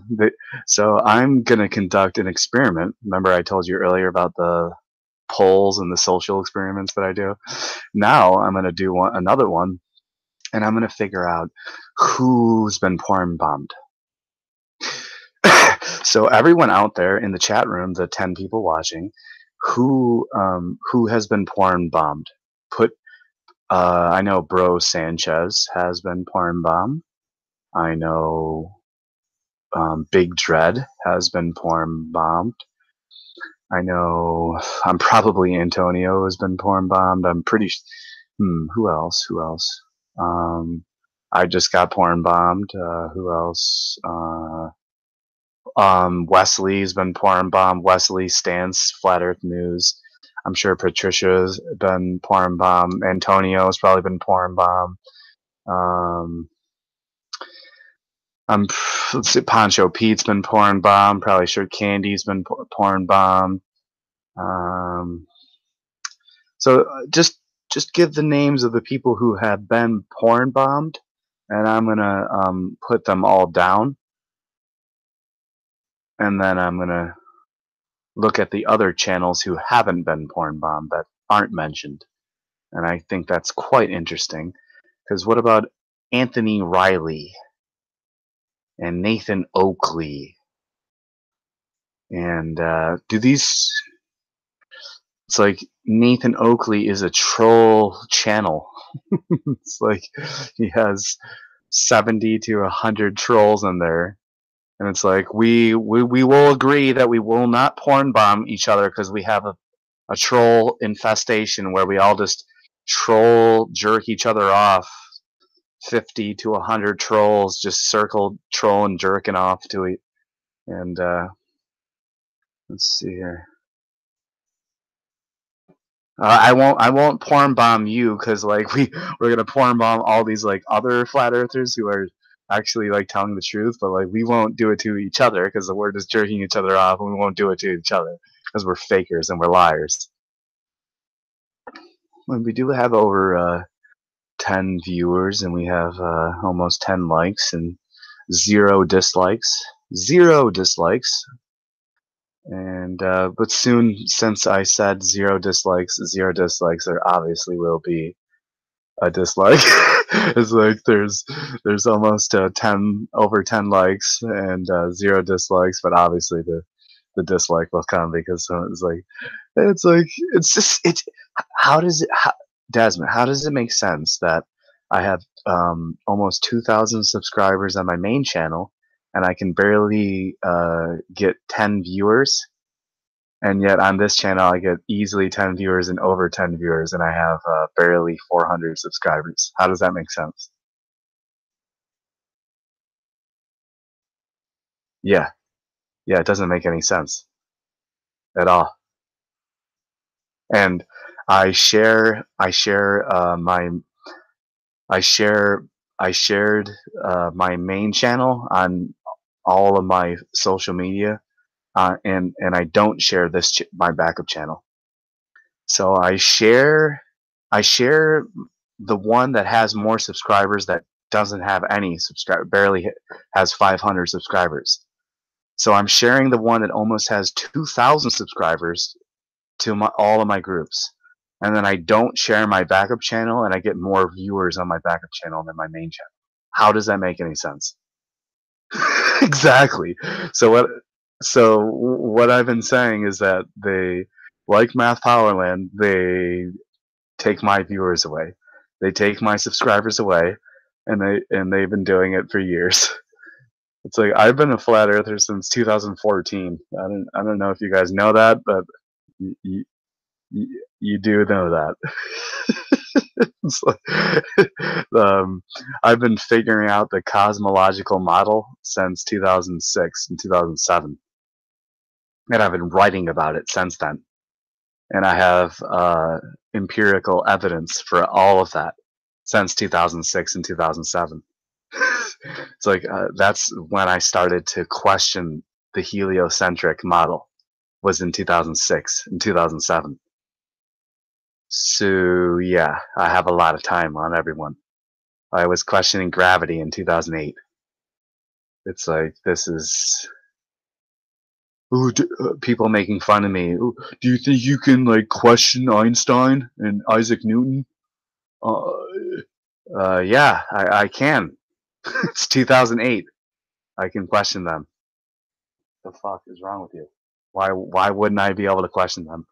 So I'm going to conduct an experiment. Remember I told you earlier about the polls and the social experiments that I do? Now I'm going to do another one, and I'm going to figure out who's been porn bombed. So everyone out there in the chat room, the 10 people watching, who has been porn bombed? I know Bro Sanchez has been porn bombed. I know Big Dread has been porn bombed. I know I'm probably Antonio has been porn bombed. I'm pretty. Who else? Who else? I just got porn bombed. Who else? Wesley's been porn bombed. Wesley Stance, Flat Earth News. I'm sure Patricia's been porn bombed. Antonio's probably been porn bombed. Let's see, Poncho Pete's been porn bombed. Probably sure Candy's been porn bombed. So just give the names of the people who have been porn bombed, and I'm gonna put them all down, and then I'm gonna look at the other channels who haven't been porn bombed that aren't mentioned, and I think that's quite interesting. Because what about Anthony Riley and Nathan Oakley? And do these? It's like Nathan Oakley is a troll channel. It's like he has 70 to 100 trolls in there, and it's like we will agree that we will not porn bomb each other because we have a troll infestation where we all just jerk each other off. 50 to 100 trolls just circle troll and jerking off to it. And let's see here. I won't porn bomb you because like we're gonna porn bomb all these like other flat earthers who are actually like telling the truth, but like we won't do it to each other because we're just jerking each other off, and we won't do it to each other because we're fakers and we're liars. When we do have over 10 viewers, and we have almost 10 likes and 0 dislikes. 0 dislikes. And but soon, since I said 0 dislikes, there obviously will be a dislike. It's like there's almost over 10 likes and 0 dislikes, but obviously the dislike will come because Desmond, how does it make sense that I have almost 2,000 subscribers on my main channel, and I can barely get 10 viewers, and yet on this channel I get easily 10 viewers and over 10 viewers, and I have barely 400 subscribers? How does that make sense? Yeah. Yeah, it doesn't make any sense at all. And I share my I share I shared my main channel on all of my social media, and I don't share this my backup channel. So I share the one that has more subscribers that doesn't have any barely has 500 subscribers. So I'm sharing the one that almost has 2,000 subscribers to all of my groups. And then I don't share my backup channel, and I get more viewers on my backup channel than my main channel. How does that make any sense? Exactly. So what I've been saying is that they, like Math Powerland, they take my viewers away. They take my subscribers away, and they've been doing it for years. It's like I've been a flat earther since 2014. I don't know if you guys know that, but you, you do know that. It's like, I've been figuring out the cosmological model since 2006 and 2007, and I've been writing about it since then. And I have empirical evidence for all of that since 2006 and 2007. It's like that's when I started to question the heliocentric model, was in 2006 and 2007. So yeah, I have a lot of time on everyone. I was questioning gravity in 2008. It's like, this is people making fun of me. Ooh, do you think you can like question Einstein and Isaac Newton? Yeah, I can. It's 2008. I can question them. The fuck is wrong with you? Why wouldn't I be able to question them?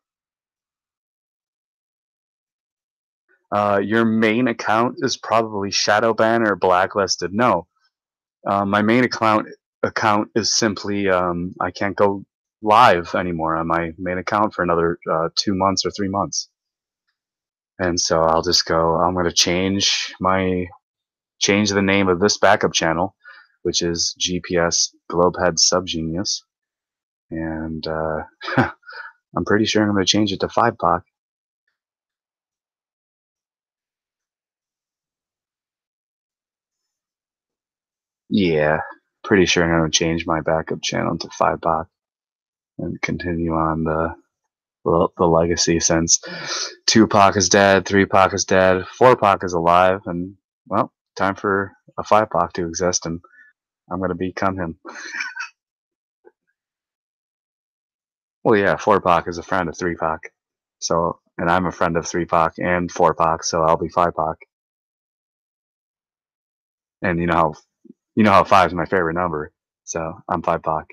Your main account is probably shadow banned or blacklisted. No, my main account is simply I can't go live anymore on my main account for another 2 months or 3 months, and so I'll just go. I'm going to change the name of this backup channel, which is GPS Globehead Subgenius, and I'm pretty sure I'm going to change it to 5POC. Yeah, pretty sure I'm going to change my backup channel to 5POC and continue on the legacy, since 2POC is dead, 3POC is dead, 4POC is alive, and well, time for a 5POC to exist, and I'm going to become him. Well, yeah, 4POC is a friend of 3POC, so, and I'm a friend of 3POC and 4POC, so I'll be 5POC. And you know how 5 is my favorite number, so I'm 5POC.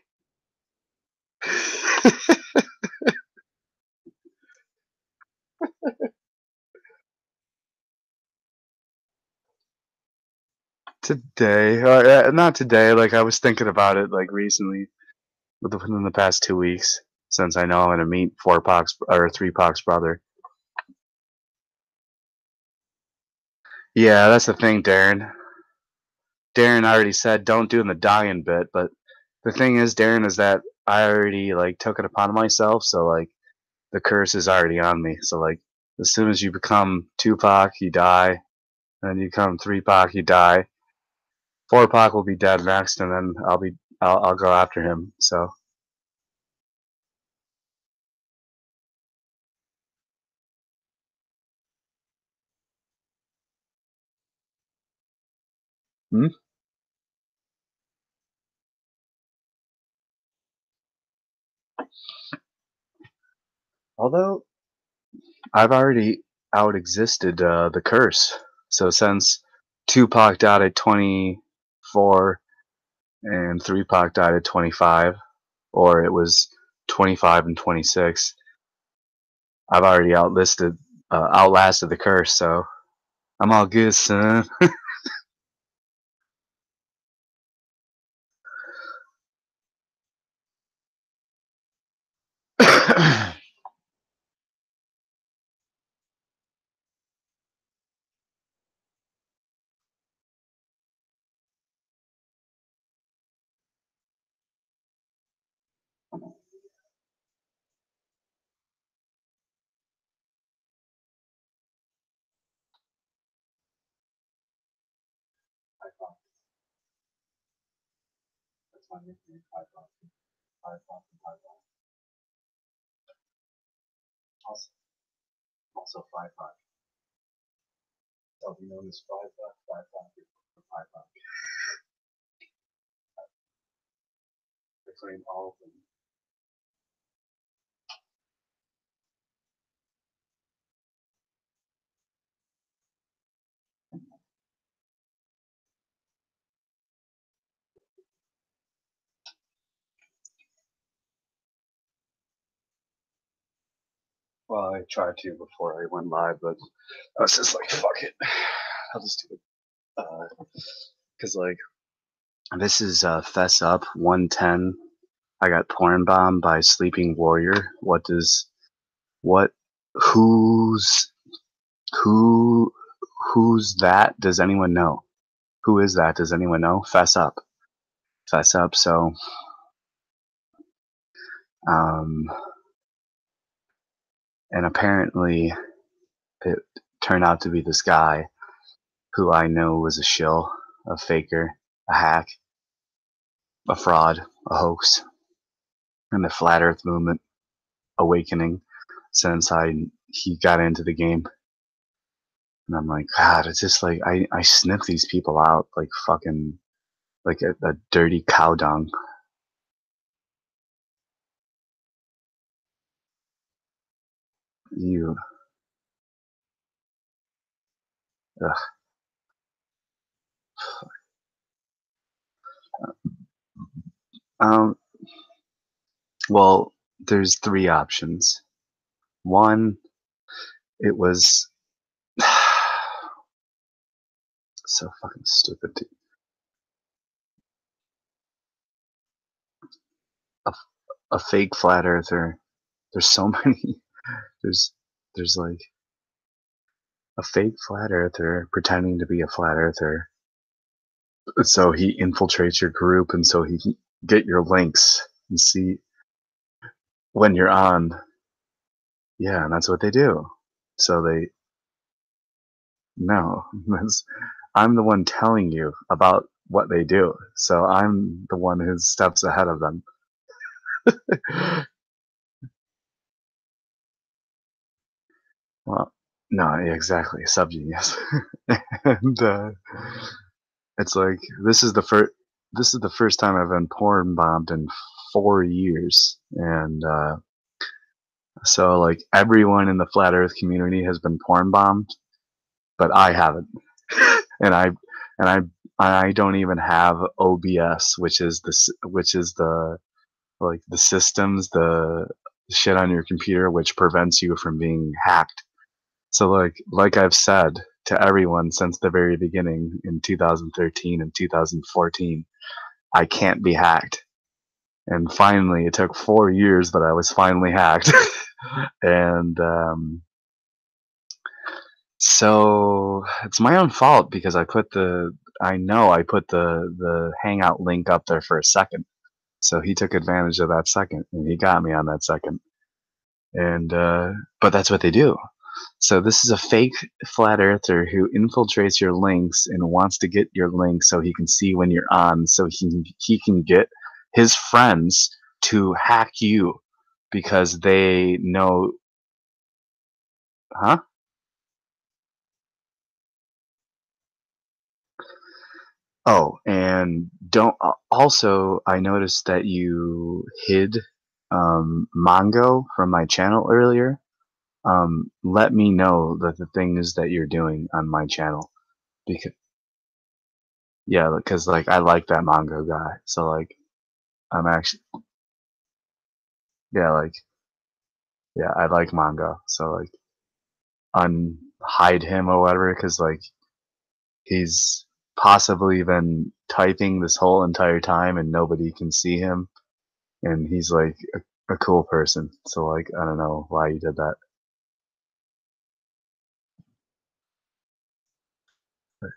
Today, not today. Like, I was thinking about it like recently, within the past 2 weeks, since I know I'm gonna meet 4POC's or 3POC's brother. Yeah, that's the thing, Darren. Darren already said don't do the dying bit, but the thing is, Darren, is that I already like took it upon myself, so like the curse is already on me. So like as soon as you become 2POC, you die, and then you become 3POC, you die. 4POC will be dead next, and then I'll go after him. So. Hmm? Although I've already out-existed the curse. So since 2POC died at 24 and 3POC died at 25, or it was 25 and 26, I've already outlasted the curse. So I'm all good, son. my nickname, Five Also Five. I'll be known as Five. I claim all of them. Well, I tried to before I went live, but I was just like, fuck it. I'll just do it. Because, like, this is FESS UP 110. I got porn bombed by Sleeping Warrior. Who's that? Does anyone know? Who is that? Does anyone know? FESS UP. FESS UP. So, and apparently it turned out to be this guy who I know was a shill, a faker, a hack, a fraud, a hoax, and the flat earth movement awakening since he got into the game. And I'm like, God, it's just like I sniff these people out like fucking like a dirty cow dung. You well, there's three options. One, it was so fucking stupid, dude. A fake flat earther. There's so many. There's like a fake flat earther pretending to be a flat earther. So he infiltrates your group, and so he can get your links and see when you're on. Yeah, and that's what they do. So no, I'm the one telling you about what they do. So I'm the one who steps ahead of them. Well, no, exactly, subgenius. And it's like this is the first time I've been porn bombed in 4 years, and so like everyone in the flat Earth community has been porn bombed, but I haven't, and I don't even have OBS, which is the like the systems, the shit on your computer which prevents you from being hacked. So like I've said to everyone since the very beginning in 2013 and 2014, I can't be hacked. And finally, it took 4 years, but I was finally hacked. And so it's my own fault because I put the Hangout link up there for a second. So he took advantage of that second, and he got me on that second. And but that's what they do. So this is a fake flat earther who infiltrates your links and wants to get your links so he can see when you're on, so he can get his friends to hack you because they know. Huh? Oh, and don't also I noticed that you hid Mongo from my channel earlier. Let me know that the things that you're doing on my channel, because yeah, because like I like that Mongo guy, so like I'm actually yeah like yeah I like Mongo, so like unhide him or whatever, because like he's possibly been typing this whole entire time and nobody can see him, and he's like a cool person, so like I don't know why you did that. But,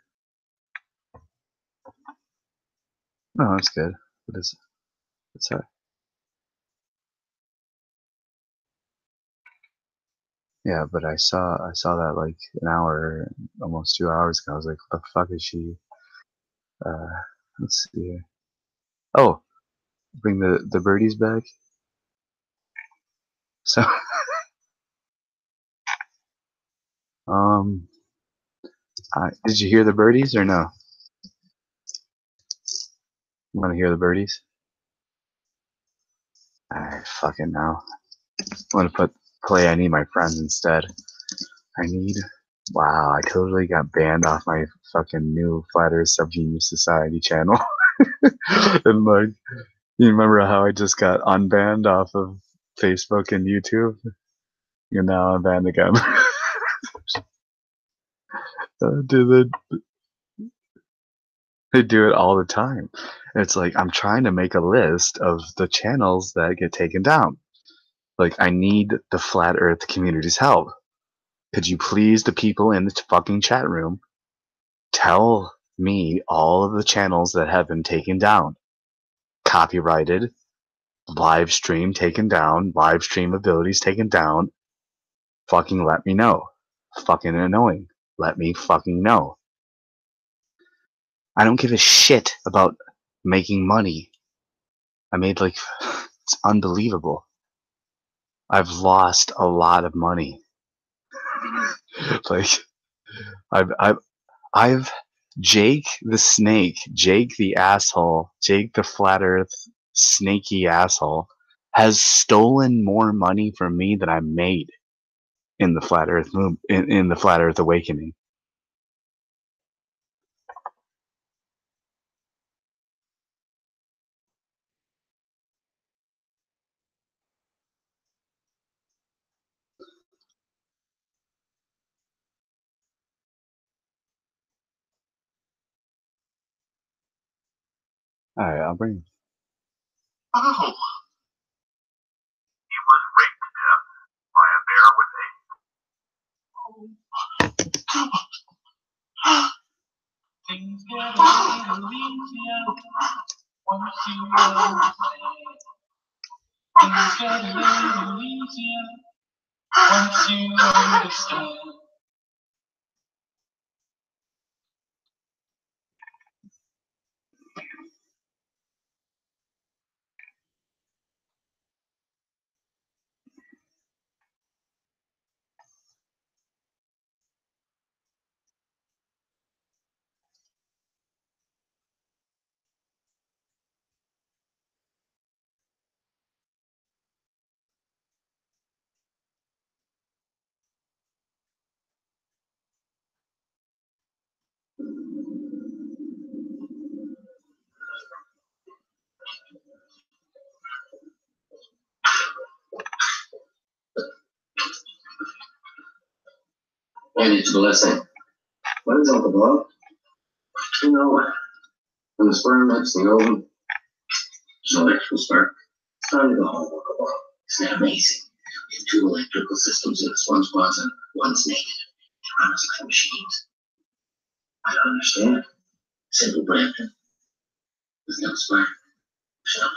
no, that's good. It's yeah, but I saw that like an hour, almost 2 hours ago. I was like, what the fuck is she? Uh, let's see here. Oh, Bring the birdies back. So, did you hear the birdies or no? You want to hear the birdies? I fucking know. I want to play I Need My Friends instead. I need. Wow, I totally got banned off my fucking new Flat Earth Subgenius Society channel. And like, you remember how I just got unbanned off of Facebook and YouTube? You're now unbanned again. Dude, they do it all the time. It's like I'm trying to make a list of the channels that get taken down. Like, I need the Flat Earth community's help. Could you please, the people in the fucking chat room, tell me all of the channels that have been taken down? Copyrighted, live stream taken down, live stream abilities taken down. Fucking let me know. Fucking annoying. Let me fucking know. I don't give a shit about making money. I made like, it's unbelievable. I've lost a lot of money. Like, I've Jake the snake, Jake the asshole, Jake the flat earth snaky asshole has stolen more money from me than I made in the flat earth in the flat earth awakening. All right, I'll bring. Oh, he was raped to death by a bear with AIDS. Things get a little easier once you understand. Things get a little easier once you understand. And it's a blessing. What is Uncle Bob? You know, when the sperm hits the ovum, there's no electrical spark. It's time to go home, Uncle Bob. Isn't that amazing? We have two electrical systems in this. One's positive, one's negative. They run us like machines. I don't understand. Simple, Brandon. There's no spark. There's no life.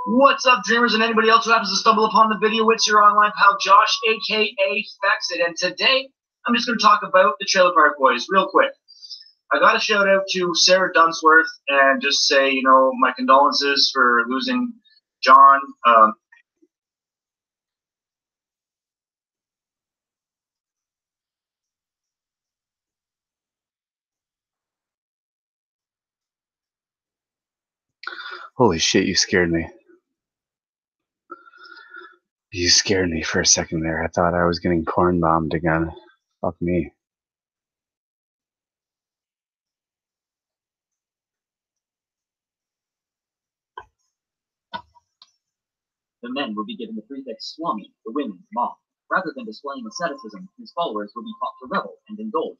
What's up, dreamers, and anybody else who happens to stumble upon the video? It's your online pal Josh, aka FESS UP, and today I'm just going to talk about the Trailer Park Boys real quick. I got a shout out to Sarah Dunsworth and just say, you know, my condolences for losing John. Holy shit, you scared me. You scared me for a second there. I thought I was getting corn bombed again. Fuck me. The men will be given the prefix Swami, the women Mom. Rather than displaying asceticism, his followers will be taught to revel and indulge.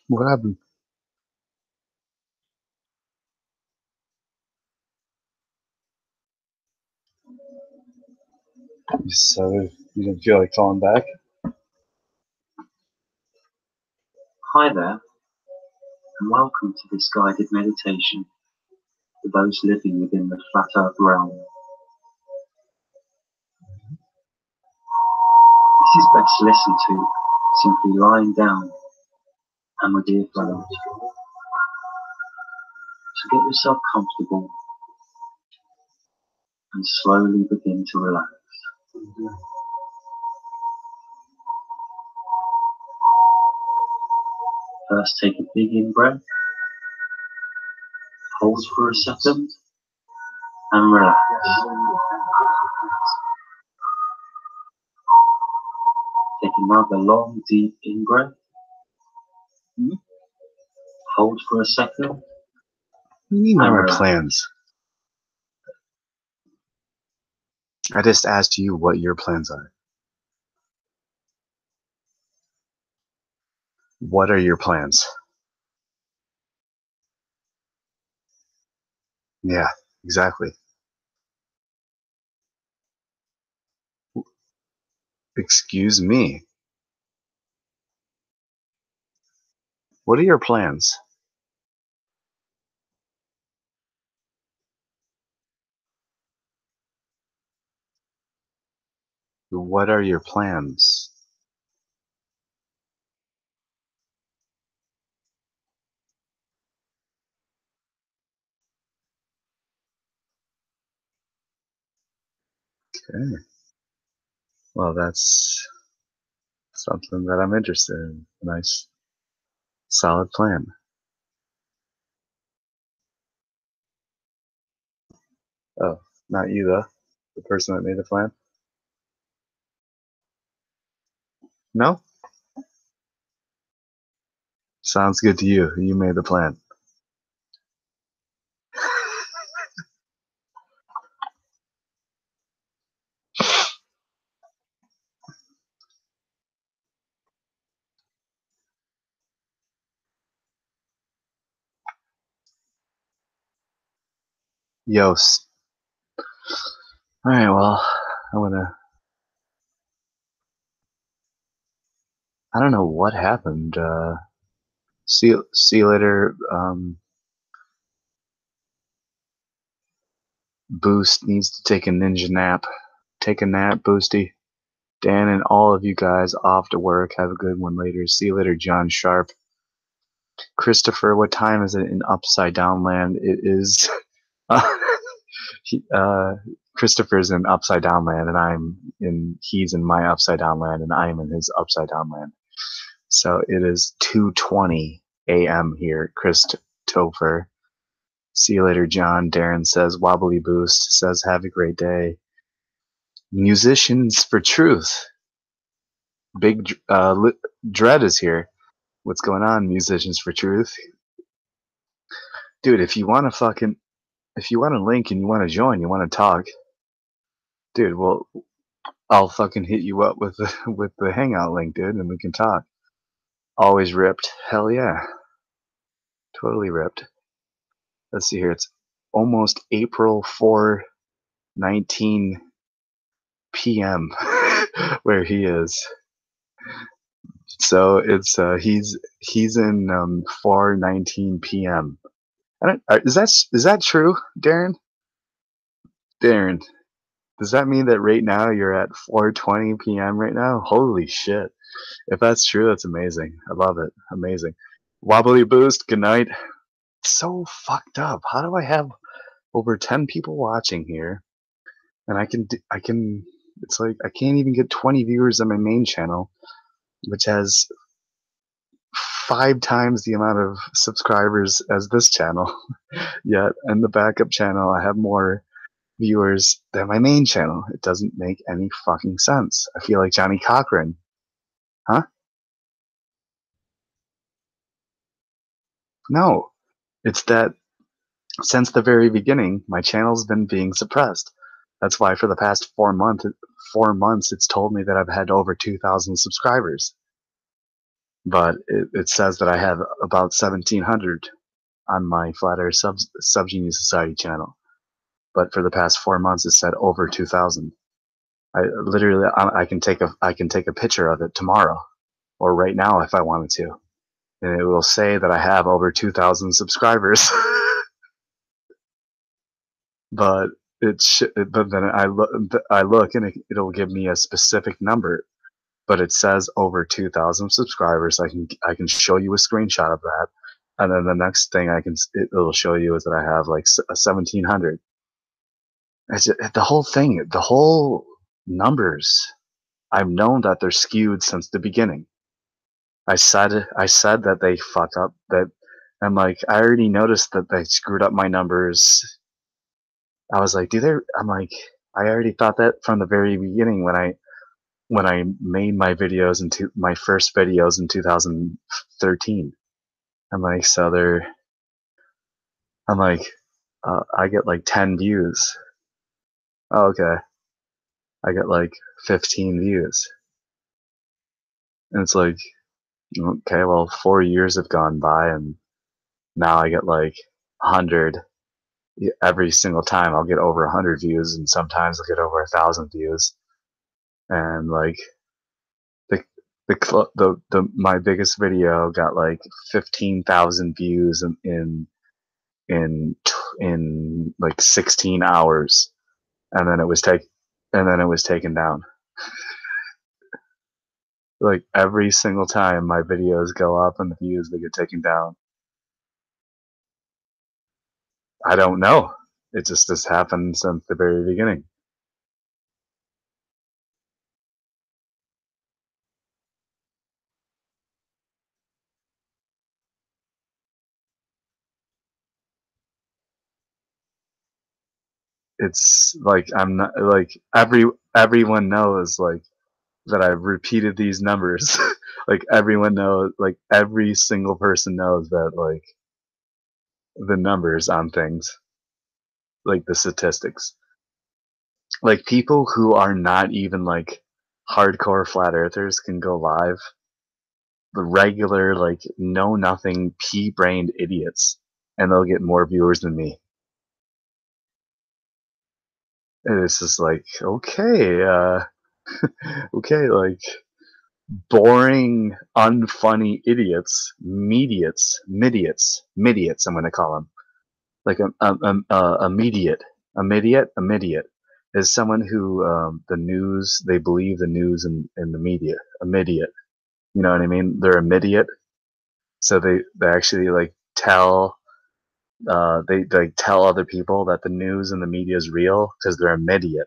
What happened? So You didn't feel like calling back? Hi there, and welcome to this guided meditation for those living within the flat earth realm. This is best listened to simply lying down and with earphones. So get yourself comfortable and slowly begin to relax. First, take a big in-breath, hold for a second, and relax. Take another long, deep in-breath, hold for a second. What do you mean by my plans? I just asked you what your plans are. What are your plans? Yeah, exactly. Excuse me. What are your plans? What are your plans? Okay. Well, that's something that I'm interested in. Nice, solid plan. Oh, not you though. The person that made the plan? No? Sounds good to you. You made the plan. Yos. Alright, well, I don't know what happened. See you later. Boost needs to take a ninja nap. Take a nap, Boosty. Dan and all of you guys off to work. Have a good one later. See you later, John Sharp. Christopher, what time is it in Upside Down Land? It is. Christopher's in Upside Down Land, and he's in my Upside Down Land, and I'm in his Upside Down Land. So it is 2:20 a.m. here, Christopher. See you later, John. Darren says, Wobbly Boost says, have a great day. Musicians for Truth. Big Dread is here. What's going on, Musicians for Truth? Dude, if you want to link and you want to join, you want to talk, dude, well, I'll fucking hit you up with the Hangout link, dude, and we can talk. Always ripped. Hell yeah. Totally ripped. Let's see here. It's almost April 4:19 p.m. where he is. So it's he's in 4:19 p.m. Is that true, Darren? Darren, does that mean that right now you're at 4:20 p.m. right now? Holy shit. If that's true, that's amazing. I love it. Amazing. Wobbly Boost, good night. So fucked up. How do I have over 10 people watching here? And it's like I can't even get 20 viewers on my main channel, which has 5 times the amount of subscribers as this channel. Yet in the backup channel, I have more viewers than my main channel. It doesn't make any fucking sense. I feel like Johnny Cochran. Huh? No. It's that since the very beginning, my channel's been being suppressed. That's why for the past 4 months, it's told me that I've had over 2,000 subscribers. But it says that I have about 1,700 on my Flat Earth Subgenius Society channel. But for the past 4 months, it said over 2,000. I can take a picture of it tomorrow or right now if I wanted to, and it will say that I have over 2,000 subscribers. But but then I look and it'll give me a specific number, but it says over 2,000 subscribers. I can show you a screenshot of that, and then the next thing it'll show you is that I have like 1,700. The whole thing, the whole numbers. I've known that they're skewed since the beginning. I said that they fuck up. That I'm like, I already noticed that they screwed up my numbers. I was like, I'm like, I already thought that from the very beginning when I made my videos my first videos in 2013. I'm like, I'm like, I get like 10 views. Oh, okay. I get like 15 views. And it's like, okay, well, 4 years have gone by and now I get like 100. Every single time I'll get over 100 views, and sometimes I'll get over 1,000 views. And like my biggest video got like 15,000 views in like 16 hours, and then it was taken down. Like every single time my videos go up and the views, they get taken down. I don't know. It just has happened since the very beginning. It's like I'm not like everyone knows like that I've repeated these numbers. Like everyone knows, like every single person knows that like the numbers on things, like the statistics. Like people who are not even like hardcore flat earthers can go live. The regular like know nothing pea-brained idiots, and they'll get more viewers than me. And it's just like, okay, okay, like boring, unfunny idiots, midiots, I'm gonna call them. Like a mediate is someone who the news, they believe the news and the media. A mediate, you know what I mean? They're a mediate, so they actually like tell they tell other people that the news and the media is real because they're a mediate.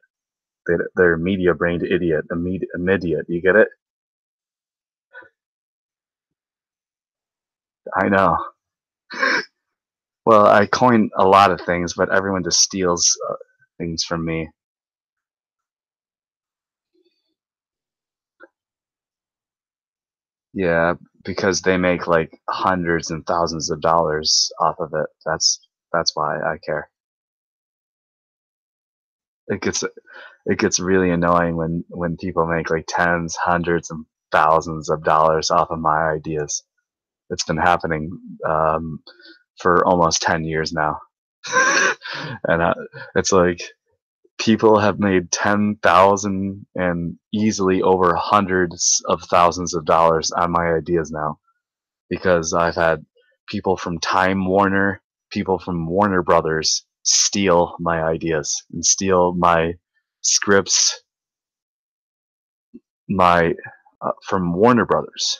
They're a media brained idiot, a mediate. You get it? I know. Well, I coin a lot of things, but everyone just steals things from me. Yeah, because they make like hundreds and thousands of dollars off of it. That's why I care. It gets really annoying when people make like tens, hundreds, and thousands of dollars off of my ideas. It's been happening for almost 10 years now, and it's like people have made 10,000 and easily over hundreds of thousands of dollars on my ideas now, because I've had people from Time Warner, people from Warner Brothers steal my ideas and steal my scripts, from Warner Brothers,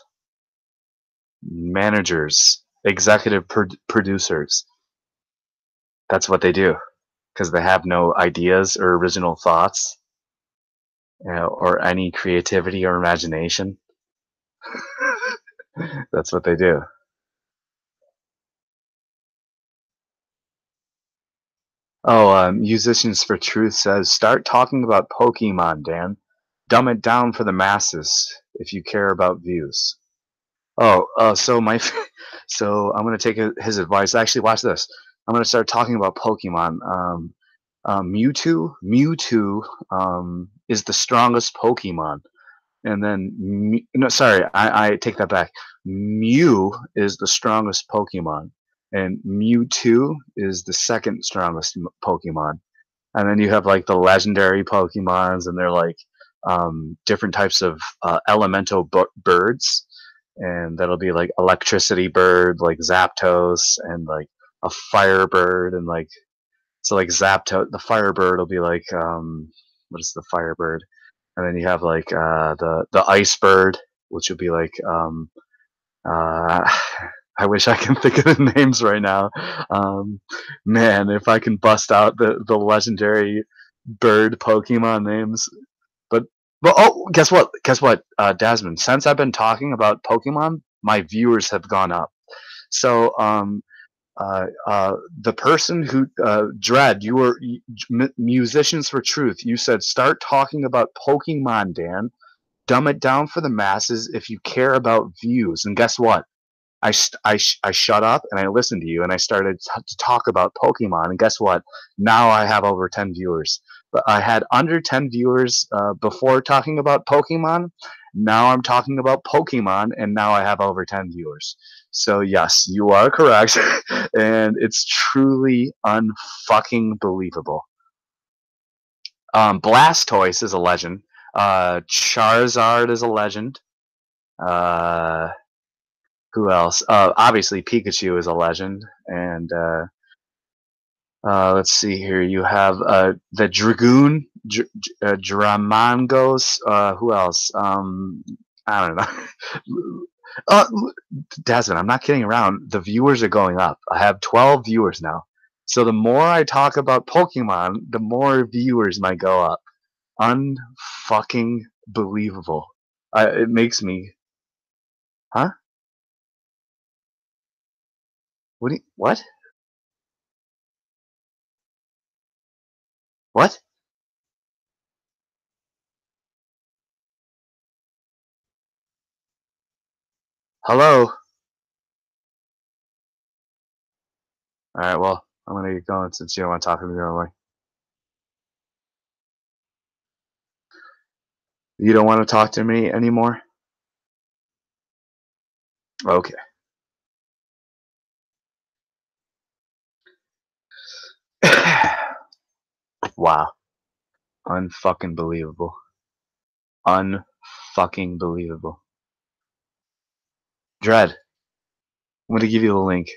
managers, executive producers. That's what they do because they have no ideas or original thoughts, or any creativity or imagination. That's what they do. Oh, Musicians for Truth says, start talking about Pokemon, Dan. Dumb it down for the masses if you care about views. Oh, so so I'm gonna take his advice. Actually, watch this. I'm gonna start talking about Pokemon. Mewtwo is the strongest Pokemon. And then, no, sorry, I take that back. Mew is the strongest Pokemon, and Mewtwo is the second strongest Pokemon. And then you have like the legendary Pokemons, and they're like different types of elemental birds, and that'll be like electricity bird, like Zapdos, and like a fire bird, and like so like Zapdos, the fire bird will be like what is the fire bird, and then you have like the ice bird, which will be like I wish I can think of the names right now. Man, if I can bust out the legendary bird Pokemon names. But oh, guess what? Desmond, since I've been talking about Pokemon, my viewers have gone up. So the person who Dread, you were Musicians for Truth. You said start talking about Pokemon, Dan. Dumb it down for the masses if you care about views. And guess what? I shut up and I listened to you and I started to talk about Pokemon. And guess what? Now I have over 10 viewers. But I had under 10 viewers before talking about Pokemon. Now I'm talking about Pokemon, and now I have over 10 viewers. So yes, you are correct, and it's truly unfucking believable. Blastoise is a legend. Charizard is a legend. Who else? Obviously, Pikachu is a legend, and let's see here. You have the Dragoon, Dramangos. Who else? I don't know. Desmond, I'm not kidding around. The viewers are going up. I have 12 viewers now. So the more I talk about Pokemon, the more viewers might go up. Unfucking believable. It makes me... Huh? What? What? Hello? Alright, well, I'm gonna get going since you don't want to talk to me your own way. You don't want to talk to me anymore? Okay. Wow. Unfucking believable. Unfucking believable. Dread, I'm gonna give you the link.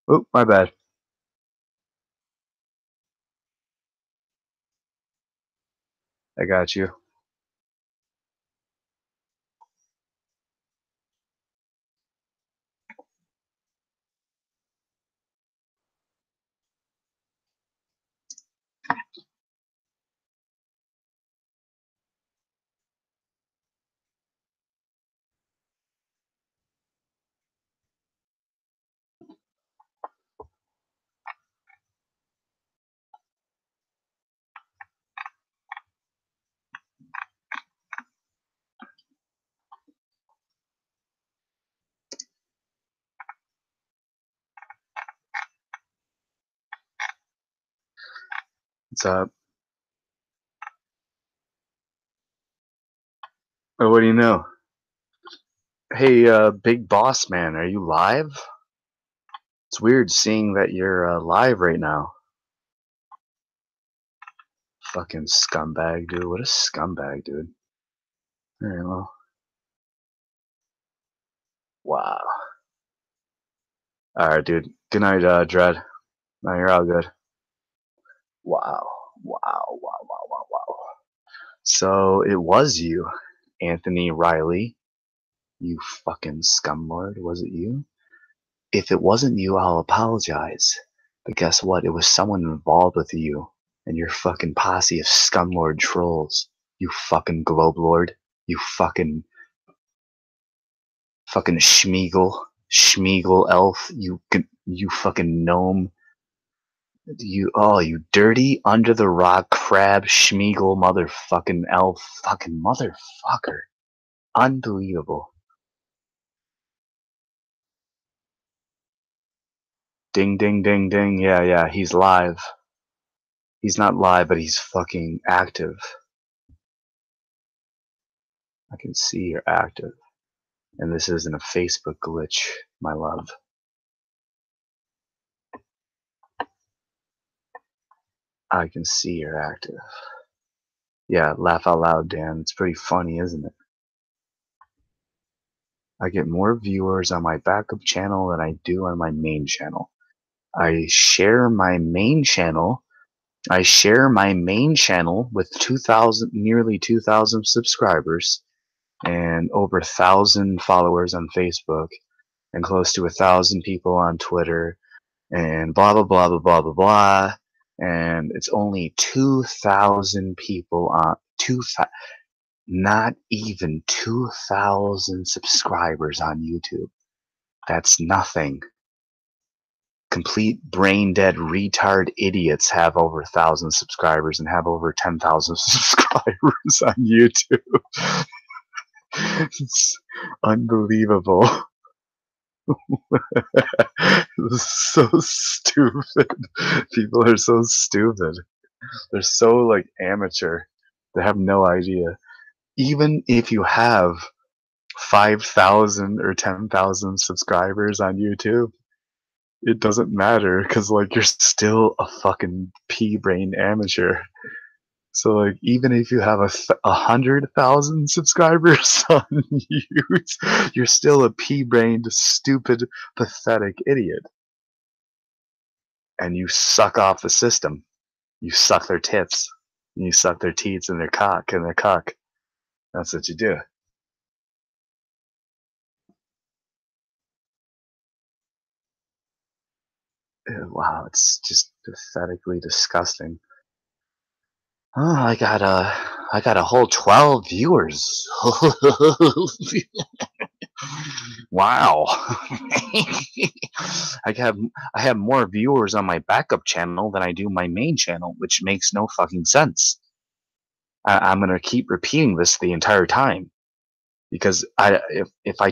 Oh, my bad. I got you. What's up? Oh, what do you know? Hey, big boss man, are you live? It's weird seeing that you're live right now. Fucking scumbag, dude. What a scumbag, dude. Alright, well. Wow. Alright, dude. Good night, Dread. No, you're all good. Wow. Wow. So, it was you, Anthony Riley. You fucking scumlord. Was it you? If it wasn't you, I'll apologize. But guess what? It was someone involved with you and your fucking posse of scumlord trolls. You fucking globe lord. You fucking Schmeagle elf. You fucking gnome. You dirty under the rock crab Schmeagle motherfucking elf fucking motherfucker. Unbelievable. Ding ding ding ding. Yeah, he's live. He's not live, but he's fucking active. I can see you're active. And this isn't a Facebook glitch, my love. I can see you're active. Yeah, laugh out loud, Dan. It's pretty funny, isn't it? I get more viewers on my backup channel than I do on my main channel. I share my main channel with 2,000, nearly 2,000 subscribers and over 1,000 followers on Facebook and close to 1,000 people on Twitter and blah blah blah blah blah blah blah. And it's only 2,000 people on not even 2,000 subscribers on YouTube. That's nothing. Complete brain dead retard idiots have over 1,000 subscribers and have over 10,000 subscribers on YouTube. It's unbelievable. This is so stupid. People are so stupid. They're so like amateur. They have no idea. Even if you have 5,000 or 10,000 subscribers on YouTube, it doesn't matter because like you're still a fucking pea-brained amateur. So like even if you have 100,000 subscribers on YouTube, you're still a pea-brained, stupid, pathetic idiot. And you suck off the system. You suck their tits. And you suck their teats and their cock and their cuck. That's what you do. Wow, it's just pathetically disgusting. Oh, I got a whole 12 viewers. Wow. I have more viewers on my backup channel than I do my main channel, which makes no fucking sense. I'm gonna keep repeating this the entire time because if I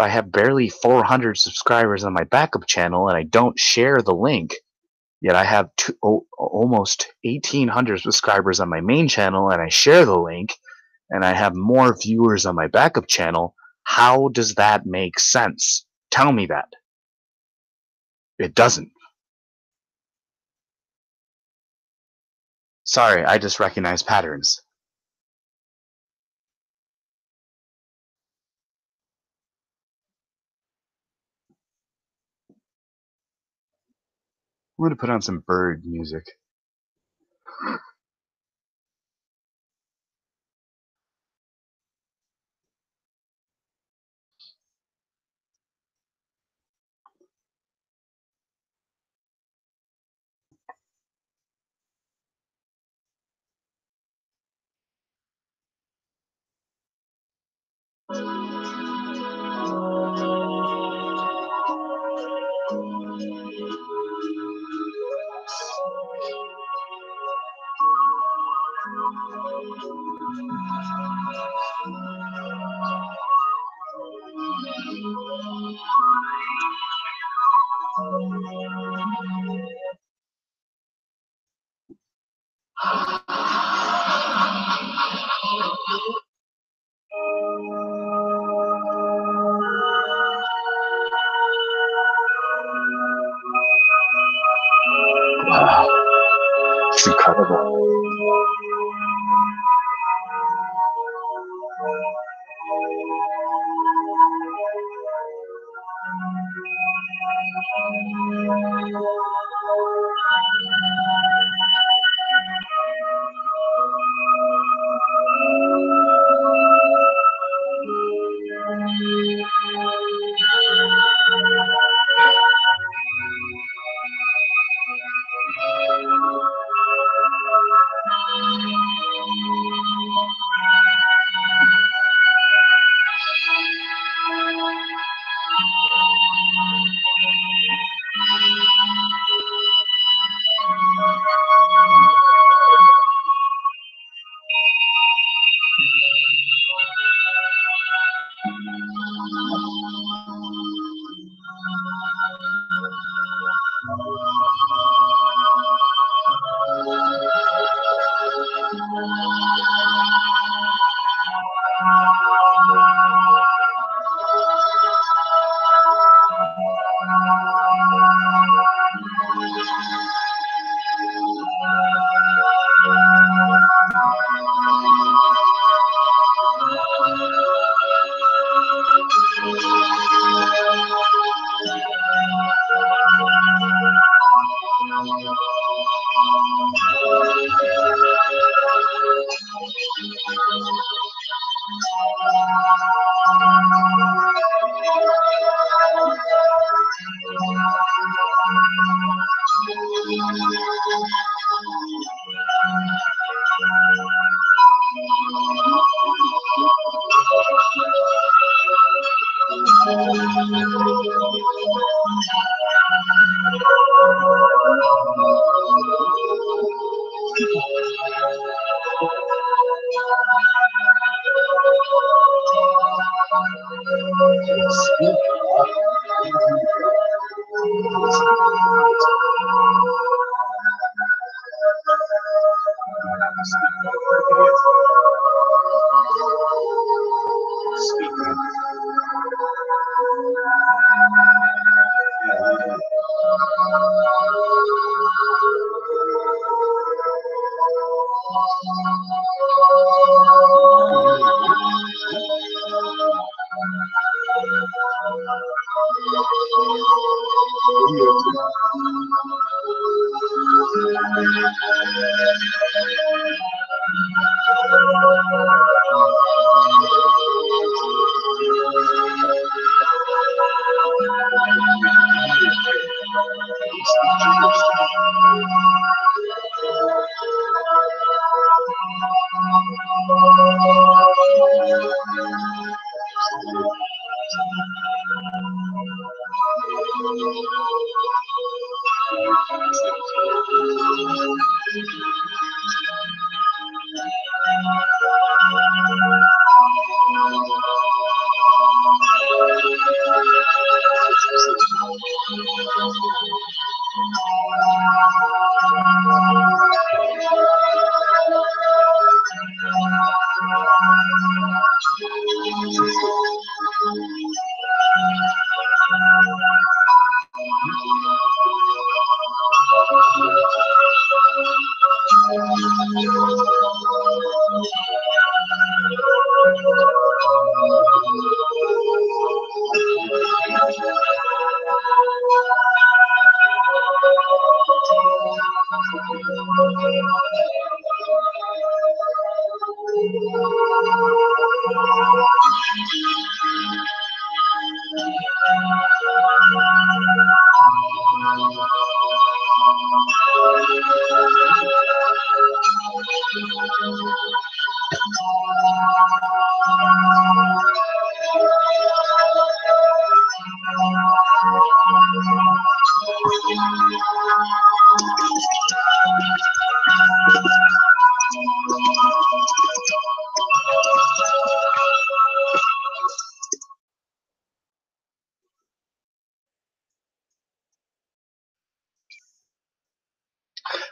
have barely 400 subscribers on my backup channel and I don't share the link, yet I have almost 1,800 subscribers on my main channel and I share the link, and I have more viewers on my backup channel, how does that make sense? Tell me that. It doesn't. Sorry, I just recognize patterns. I'm going to put on some bird music. Wow, it's incredible.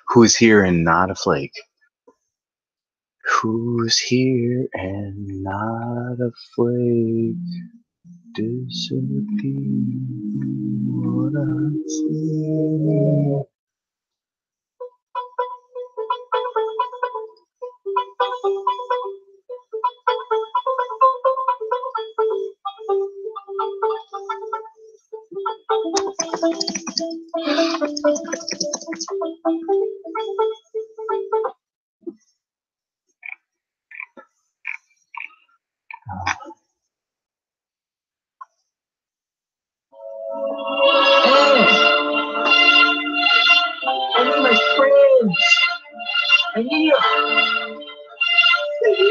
Who's here and not a flake? Who's here and not a flake? Disappear what I see. I need my friends. I need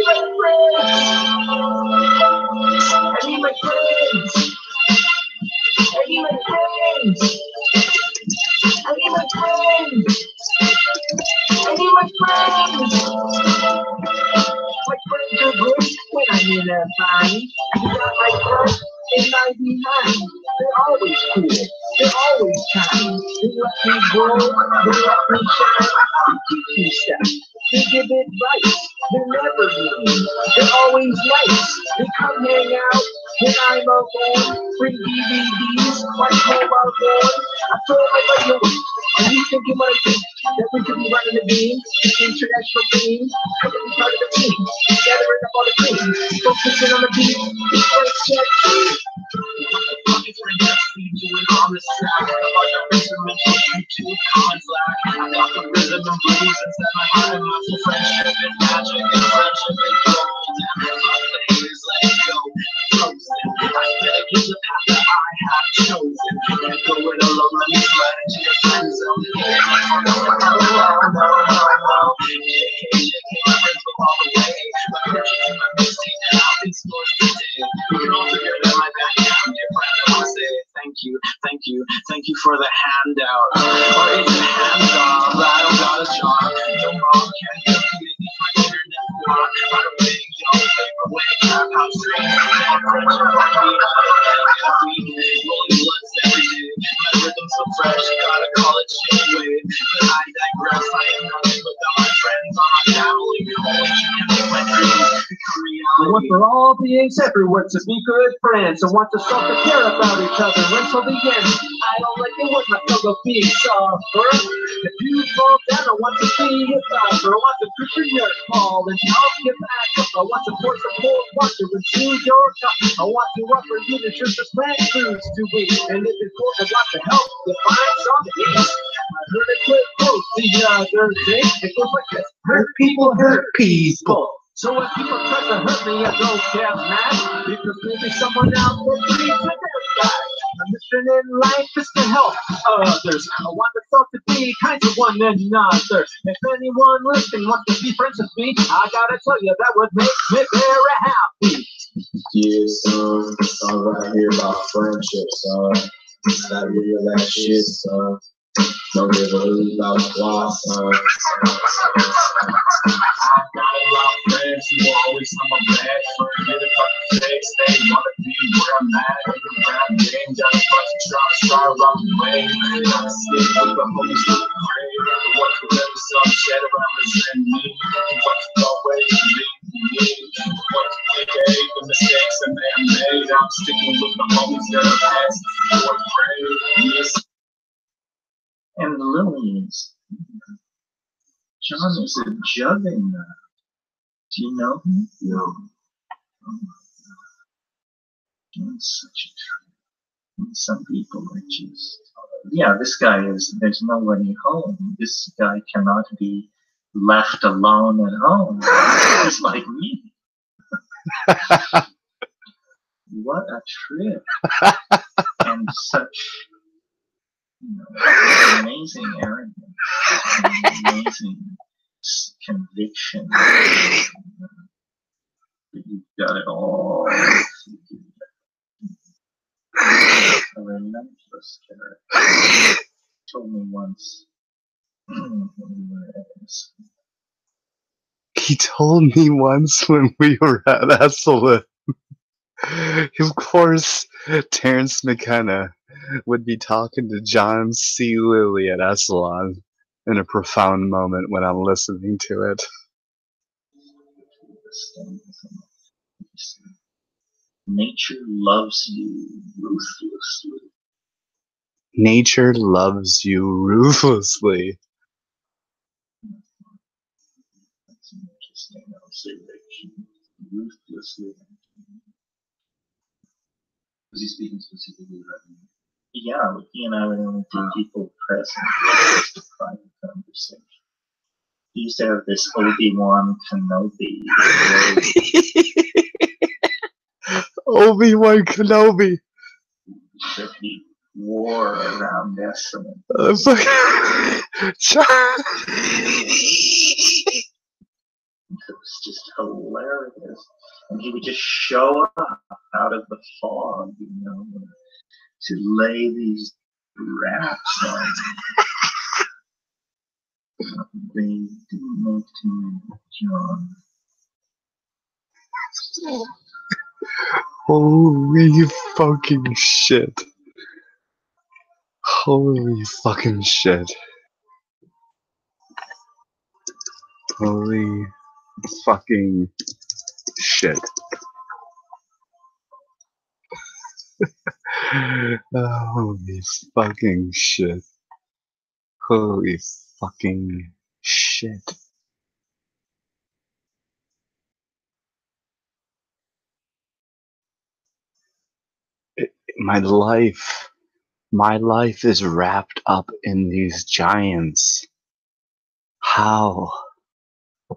my friends. I need my friends. I need my friends. I need my friends. I need my friends. My friends are good when I'm in a bind. You got my front and my behind. They're always cool. They're always kind. They let me grow, they let me shine. They keep me step. They give advice. They're never mean. They're always nice. They come hang out when I'm alone. Bring DVDs like mobile phones. I told my buddy, and you think you might think that we could be running the game, international games, couldn't be part of the team, gathering up all the creams, focusing on the beat, it's like sex. It's for Jesse doing all this track. The heart of instrumental YouTube comments lack. I got the rhythm and blues inside my heart and muscle friendship and magic and friendship and gold. And the haters let it go. Frozen. I better get the path that I have chosen. And go it alone, let me slide into your friend zone. My friends go all the way. My purchase and my mixtape and I'll be scores today. We can all together in my backyard. Dear friend, I want to say thank you for the handout. Or it's a handoff. I don't got a job. No mom can't help me if my internet block. I don't think y'all favorite way. Trap house streams. Bad friendship like me. I don't have weed. Rolling blunts every day. My rhythm's so fresh. Gotta call it shit weight. But I digress. I am nothing without my friends. On my family. Only you can make my dreams become reality. I want for all beings everywhere to be good friends. I want to start to care about each other until the end. I don't like it when my fellow beings suffer. If you fall down, I want to be a doctor. I want to push your call and help you back up. I want to pour some more water into your cup. I want to offer you the just as plant foods to eat. And if it's cold, I'd like to help you find some ease. I heard a quick quote the other day. It goes like this: hurt people hurt people. So if people try to hurt me, I don't get mad, because maybe someone out there needs a back. My mission in life is to help others. I want the thought to be kind to one another. If anyone listening wants to be friends with me, I gotta tell you that would make me very happy. Yeah, son, it's all right here about friendship, son. It's not real that shit, son. Don't give a hoot about squad, son. Friends who always on my back, get a couple checks, they wanna be where I'm at. In the rap game, got a bunch of shots, star around the way. I'm sick with the homies with the crave. The ones who never saw shit around me and me. The ones who always believe in me. The ones who forgave the mistakes that they made. I'm sticking with the homies that I've asked for praise. And the Lilians. John is a jugging. Do you know him? No. Oh my God. John's such a trip. Some people are just, yeah, this guy is, there's nobody home. This guy cannot be left alone at home. Just like me. What a trip. And such, you know, amazing arrogance, amazing conviction. You've got it all. A relentless character. Told me once when we were at this. He told me once when we were at Esalen. Of course, Terrence McKenna would be talking to John C. Lilly at Esalen in a profound moment when I'm listening to it. Nature loves you ruthlessly. Nature loves you ruthlessly. That's an interesting observation. Ruthlessly. Was he speaking specifically about me? Yeah, he and I were the only two people present. It was just a private conversation. He used to have this Obi-Wan Kenobi. Obi-Wan Kenobi. That he wore around Esalen. It was just hilarious. And he would just show up out of the fog, you know, to lay these raps on. They didn't make too much, John. Holy fucking shit. Holy fucking shit. Holy fucking shit. Holy fucking shit. Holy fucking shit. My life is wrapped up in these giants. How?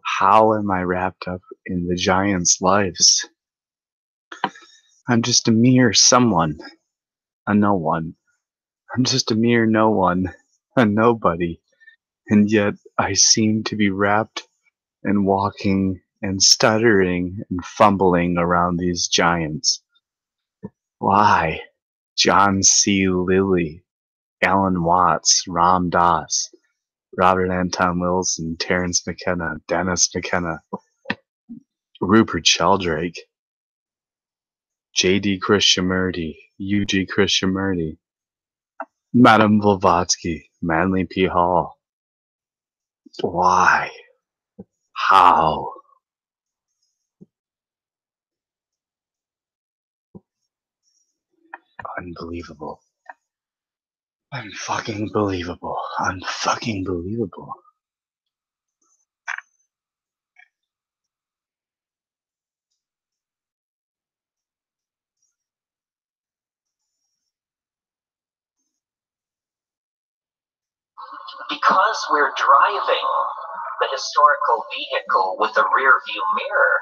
How am I wrapped up in the giants' lives? I'm just a mere someone, a no one. I'm just a mere no one, a nobody. And yet I seem to be wrapped and walking and stuttering and fumbling around these giants. Why? John C. Lilly, Alan Watts, Ram Dass, Robert Anton Wilson, Terence McKenna, Dennis McKenna, Rupert Sheldrake, J.D. Krishnamurti, U.G. Krishnamurti, Madame Blavatsky, Manly P. Hall. Why? How? Unbelievable. Unfucking believable. Unfucking believable. Because we're driving the historical vehicle with a rear view mirror,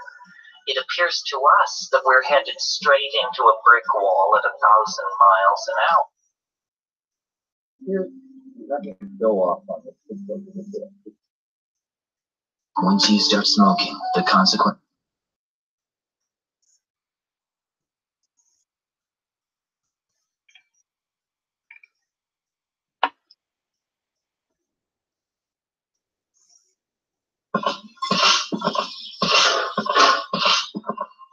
it appears to us that we're headed straight into a brick wall at 1,000 miles an hour. Once you start smoking, the consequence.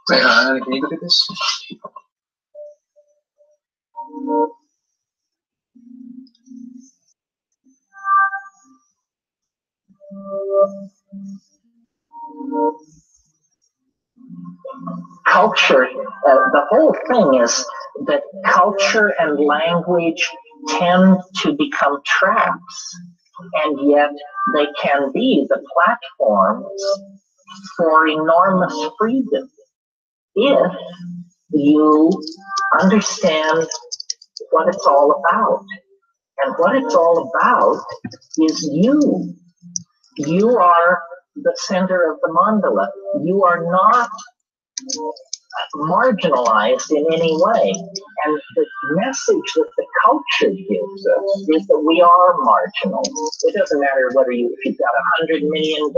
Say hi, can you look at this? Culture, the whole thing is that culture and language tend to become traps, and yet they can be the platforms for enormous freedom if you understand what it's all about. And what it's all about is you. You are the center of the mandala. You are not marginalized in any way. And the message that the culture gives us is that we are marginal. It doesn't matter if you've got $100 million.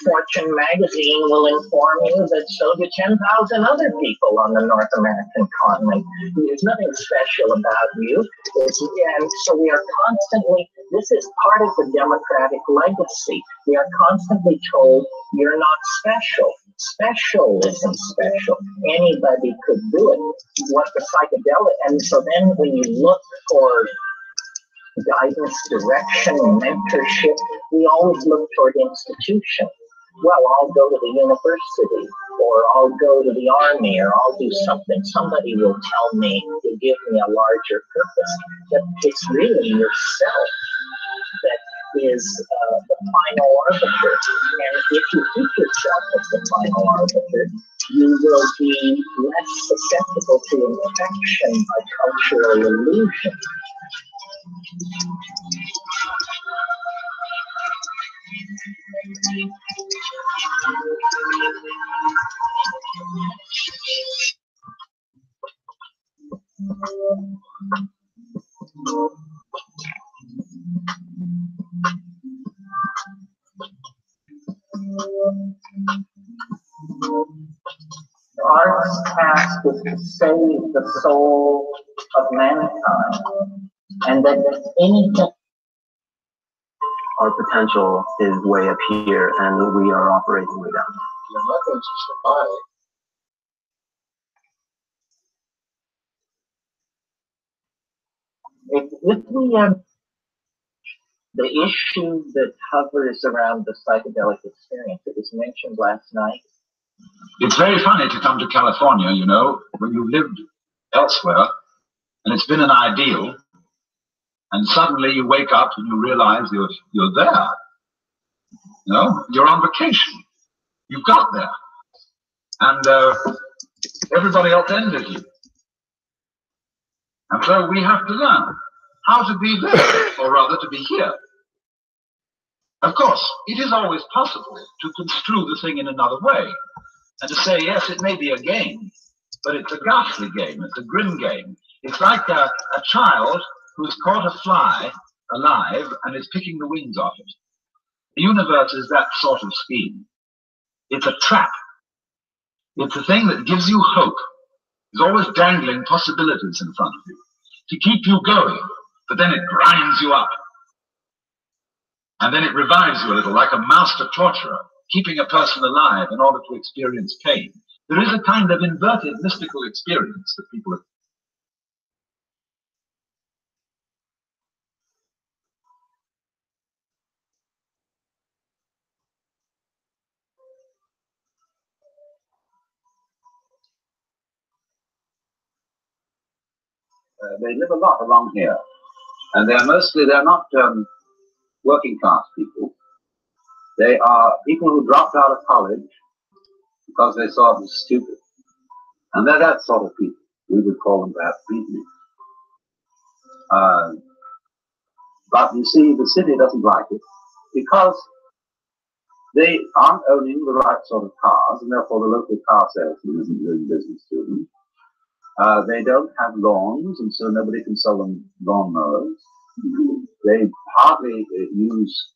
Fortune magazine will inform you that so do 10,000 other people on the North American continent. There's nothing special about you. And so we are constantly, this is part of the democratic legacy. We are constantly told you're not special. Special isn't special. Anybody could do it. What the psychedelic, and so then when you look for guidance, direction, mentorship, we always look toward institutions. Well, I'll go to the university, or I'll go to the army, or I'll do something. Somebody will tell me to give me a larger purpose. But it's really yourself that is the final arbiter. And if you keep yourself as the final arbiter, you will be less susceptible to infection by cultural illusion. Art's task is to save the soul of mankind, and that anything. Our potential is way up here, and we are operating way down. You're not going to survive. If we, the issue that hovers around the psychedelic experience, it was mentioned last night. It's very funny to come to California, you know, when you've lived elsewhere, and it's been an ideal, and suddenly you wake up and you realize you're there. You know, you're on vacation. You got there. And everybody else envies you. And so we have to learn how to be there, or rather to be here. Of course, it is always possible to construe the thing in another way, and to say, yes, it may be a game, but it's a ghastly game, it's a grim game. It's like a child who's caught a fly alive and is picking the wings off it. The universe is that sort of scheme. It's a trap. It's a thing that gives you hope. It's always dangling possibilities in front of you to keep you going, but then it grinds you up. And then it revives you a little, like a master torturer, keeping a person alive in order to experience pain. There is a kind of inverted mystical experience that people have. They live a lot along here, and they're not working class people. They are people who dropped out of college because they thought it was stupid. And they're that sort of people. We would call them perhaps beatniks. But you see, the city doesn't like it because they aren't owning the right sort of cars, and therefore the local car salesman isn't doing business to them. They don't have lawns, and so nobody can sell them lawnmowers. They hardly use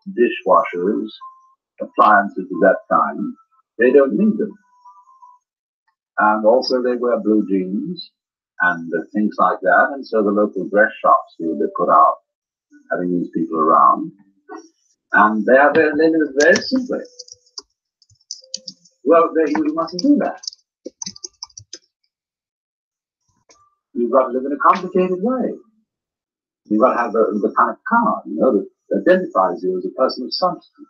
dishwashers, appliances of that kind. They don't need them. And also they wear blue jeans and things like that, and so the local dress shops feel they put out having these people around. And they live very simply. Well, you mustn't do that. You've got to live in a complicated way. You've got to have the kind of car, you know, that identifies you as a person of substance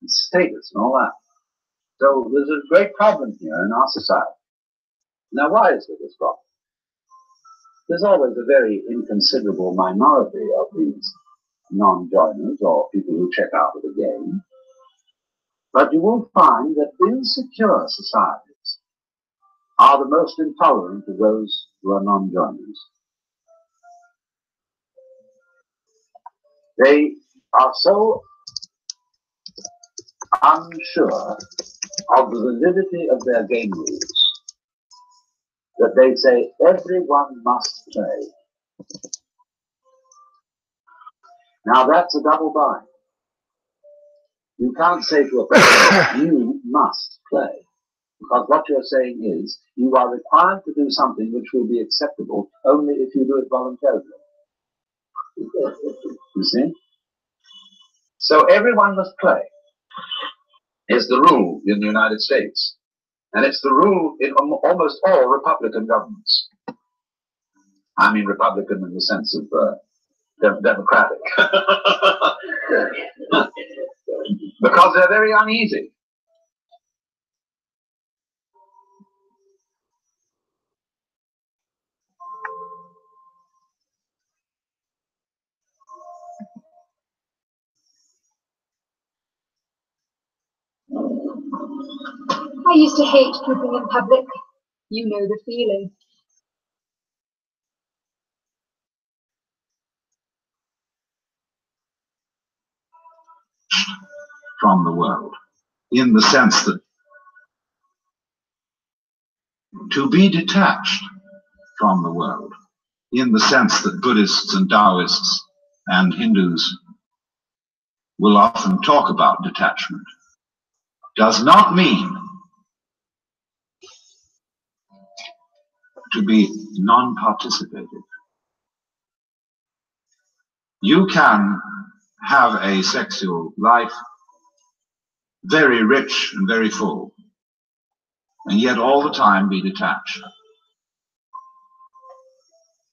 and status and all that. So there's a great problem here in our society. Now, why is there this problem? There's always a very inconsiderable minority of these non-joiners or people who check out of the game. But you will find that insecure societies are the most intolerant of those who are non-joiners. They are so unsure of the validity of their game rules that they say everyone must play. Now that's a double bind. You can't say to a person, you must play. Because what you're saying is, you are required to do something which will be acceptable only if you do it voluntarily. You see? So everyone must play is the rule in the United States. And it's the rule in almost all Republican governments. I mean Republican in the sense of democratic. Because they're very uneasy. I used to hate pooping in public. You know the feeling. From the world, in the sense that to be detached from the world, in the sense that Buddhists and Taoists and Hindus will often talk about detachment, does not mean to be non-participative. You can have a sexual life very rich and very full, and yet all the time be detached.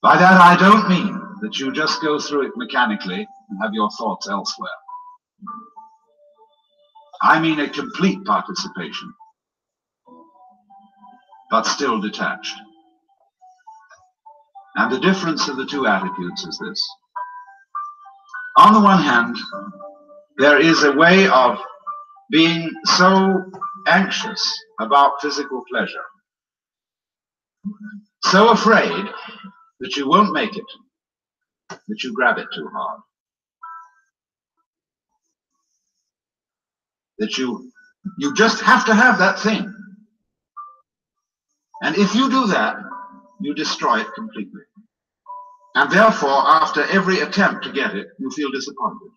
By that I don't mean that you just go through it mechanically and have your thoughts elsewhere. I mean a complete participation, but still detached. And the difference of the two attitudes is this. On the one hand, there is a way of being so anxious about physical pleasure, so afraid that you won't make it, that you grab it too hard, that you just have to have that thing. And if you do that, you destroy it completely. And therefore, after every attempt to get it, you feel disappointed.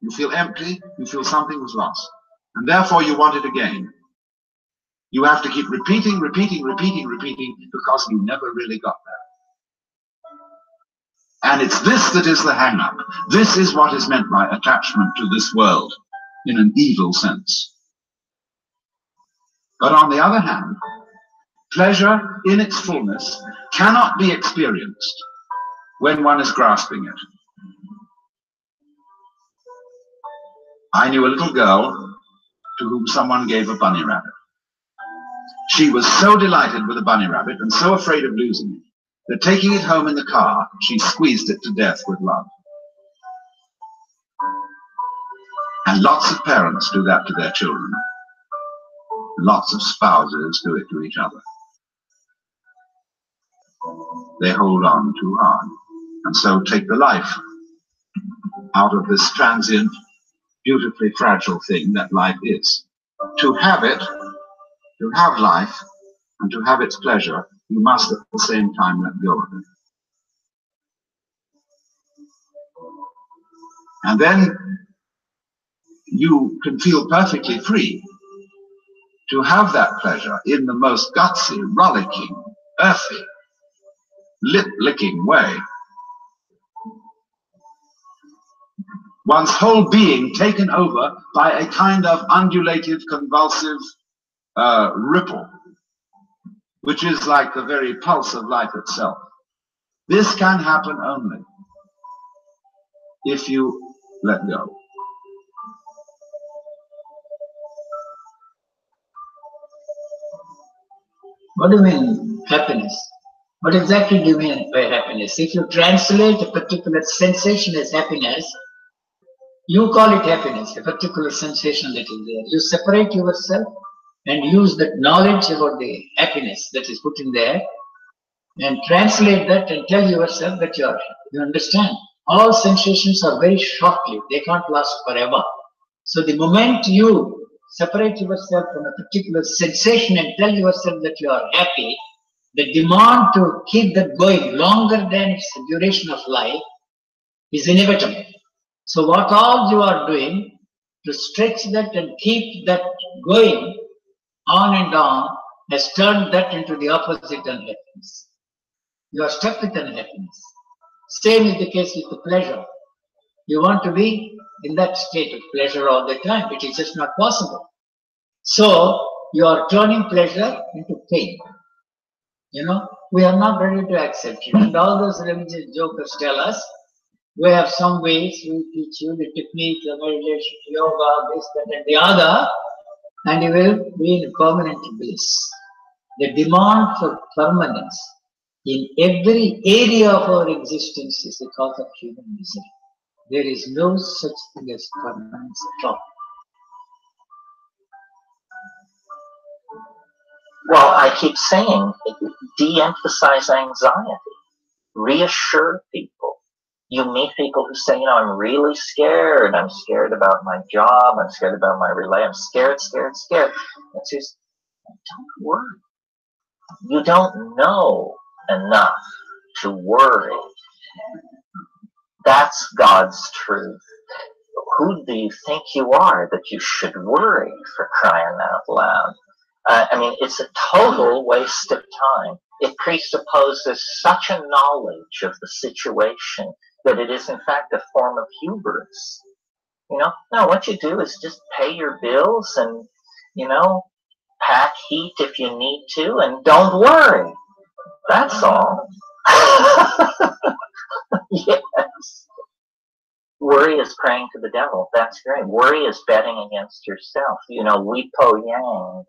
You feel empty, you feel something was lost. And therefore you want it again. You have to keep repeating, because you never really got that. And it's this that is the hang-up. This is what is meant by attachment to this world, in an evil sense. But on the other hand, pleasure in its fullness cannot be experienced when one is grasping it. I knew a little girl to whom someone gave a bunny rabbit. She was so delighted with the bunny rabbit and so afraid of losing it that taking it home in the car, she squeezed it to death with love. And lots of parents do that to their children. Lots of spouses do it to each other. They hold on too hard and so take the life out of this transient, beautifully fragile thing that life is. To have it, to have life, and to have its pleasure, you must at the same time let go of it. And then you can feel perfectly free to have that pleasure in the most gutsy, rollicking, earthy, lip-licking way. One's whole being taken over by a kind of undulative, convulsive ripple, which is like the very pulse of life itself. This can happen only if you let go. What do you mean happiness? What exactly do you mean by happiness? If you translate a particular sensation as happiness, you call it happiness, a particular sensation that is there. You separate yourself and use that knowledge about the happiness that is put in there and translate that and tell yourself that you are happy. You understand? All sensations are very short-lived. They can't last forever. So the moment you separate yourself from a particular sensation and tell yourself that you are happy, the demand to keep that going longer than its duration of life is inevitable. So what all you are doing to stretch that and keep that going on and on has turned that into the opposite unhappiness. You are stuck with unhappiness. Same is the case with the pleasure. You want to be in that state of pleasure all the time. It is just not possible. So you are turning pleasure into pain. You know, we are not ready to accept it. And all those religious jokers tell us, we have some ways, we teach you the technique, the meditation, yoga, this, that, and the other, and you will be in permanent bliss. The demand for permanence in every area of our existence is the cause of human misery. There is no such thing as permanence at all. Well, I keep saying, de-emphasize anxiety, reassure people. You meet people who say, you know, I'm really scared. I'm scared about my job. I'm scared about my relay. I'm scared. And says, don't worry. You don't know enough to worry. That's God's truth. Who do you think you are that you should worry, for crying out loud? I mean, it's a total waste of time. It presupposes such a knowledge of the situation that it is, in fact, a form of hubris. You know, no, what you do is just pay your bills and, you know, pack heat if you need to, and don't worry. That's all. Yes. Worry is praying to the devil. That's great. Worry is betting against yourself. You know, Li Po Yang,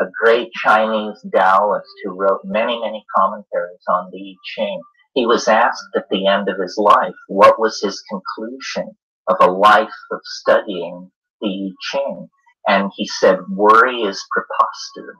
a great Chinese Taoist who wrote many, many commentaries on the I Ching, he was asked at the end of his life what was his conclusion of a life of studying the I Ching. And he said, worry is preposterous.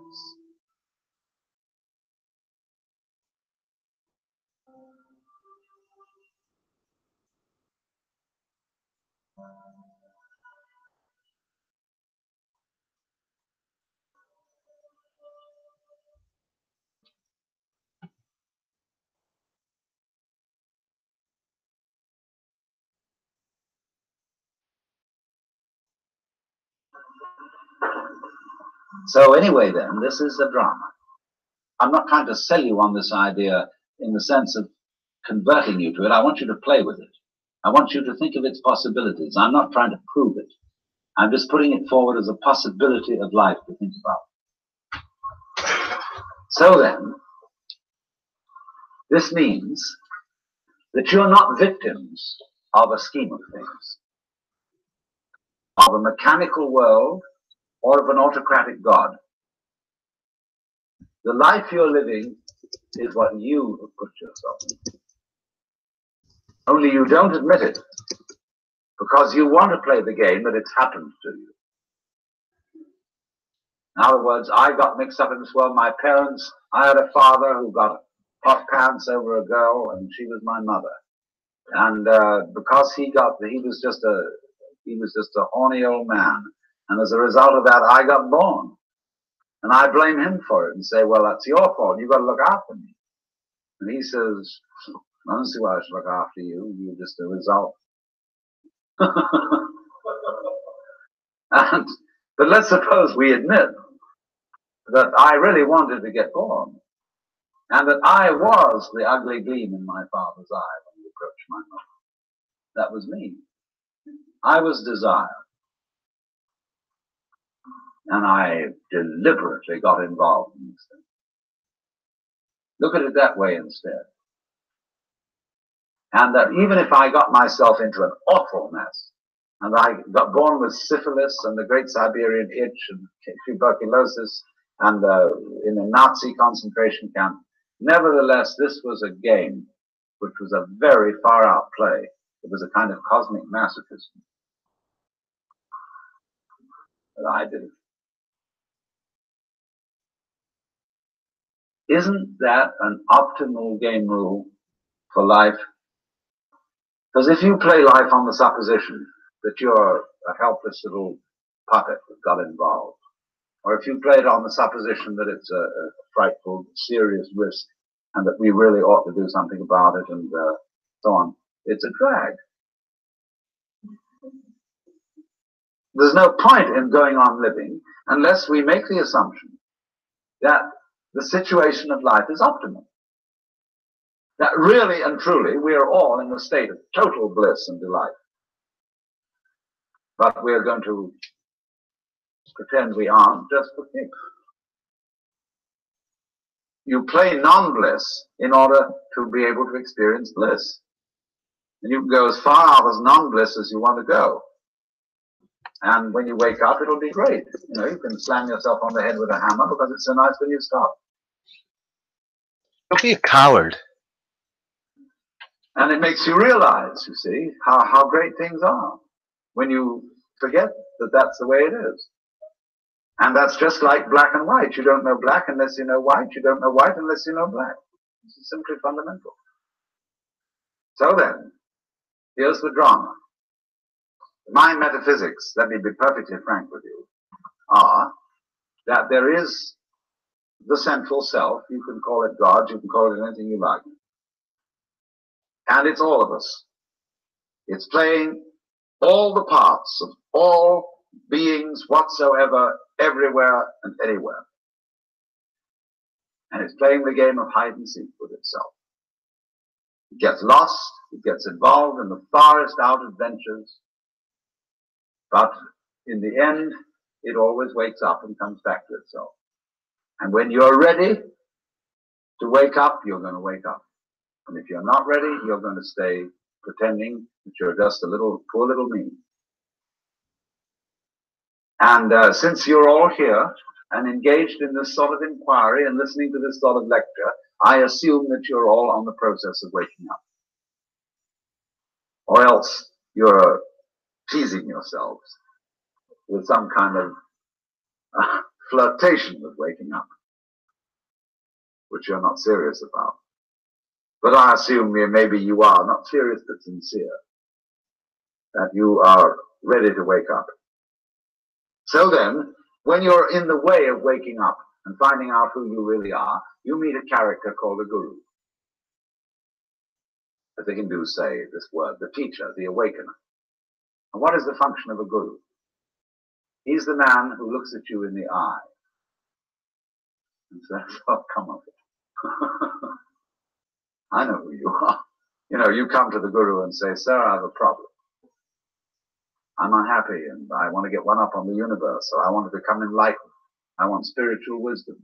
So anyway then, this is a drama. I'm not trying to sell you on this idea in the sense of converting you to it. I want you to play with it. I want you to think of its possibilities. I'm not trying to prove it. I'm just putting it forward as a possibility of life to think about. So then, this means that you're not victims of a scheme of things, of a mechanical world, or of an autocratic God. The life you're living is what you have put yourself in. Only you don't admit it, because you want to play the game that it's happened to you. In other words, I got mixed up in this world. My parents, I had a father who got hot pants over a girl, and she was my mother. And because he was just a horny old man. And as a result of that, I got born. And I blame him for it and say, well, that's your fault. You've got to look after me. And he says, I don't see why I should look after you. You're just a result. But let's suppose we admit that I really wanted to get born. And that I was the ugly gleam in my father's eye when he approached my mother. That was me. I was desire. And I deliberately got involved in this thing. Look at it that way instead. And that even if I got myself into an awful mess, and I got born with syphilis and the Great Siberian Itch and tuberculosis and in a Nazi concentration camp, nevertheless, this was a game which was a very far out play. It was a kind of cosmic masochism. But I did it. Isn't that an optimal game rule for life? Because if you play life on the supposition that you're a helpless little puppet that got involved, or if you play it on the supposition that it's a frightful, serious risk, and that we really ought to do something about it, and so on, it's a drag. There's no point in going on living unless we make the assumption that the situation of life is optimal. That really and truly we are all in a state of total bliss and delight. But we're going to pretend we aren't just for kicks. You play non-bliss in order to be able to experience bliss. And you can go as far out as non-bliss as you want to go. And when you wake up, it'll be great. You know, you can slam yourself on the head with a hammer because it's so nice when you stop. Don't be a coward. And it makes you realize, you see, how great things are when you forget that that's the way it is. And that's just like black and white. You don't know black unless you know white. You don't know white unless you know black. This is simply fundamental. So then, here's the drama. My metaphysics, let me be perfectly frank with you, are that there is the central self. You can call it God, you can call it anything you like. And it's all of us. It's playing all the parts of all beings whatsoever, everywhere and anywhere. And it's playing the game of hide and seek with itself. It gets lost, it gets involved in the farthest out adventures, but in the end, it always wakes up and comes back to itself. And when you're ready to wake up, you're going to wake up. And if you're not ready, you're going to stay pretending that you're just a little, poor little me. And since you're all here and engaged in this sort of inquiry and listening to this sort of lecture, I assume that you're all on the process of waking up. Or else you're teasing yourselves with some kind of flirtation with waking up, which you're not serious about. But I assume maybe you are, not serious but sincere, that you are ready to wake up. So then, when you're in the way of waking up and finding out who you really are, you meet a character called a guru. As the Hindus say this word, the teacher, the awakener. And what is the function of a guru? He's the man who looks at you in the eye and says, oh, come on. I know who you are. You know, you come to the guru and say, sir, I have a problem. I'm unhappy and I want to get one up on the universe, or I want to become enlightened. I want spiritual wisdom.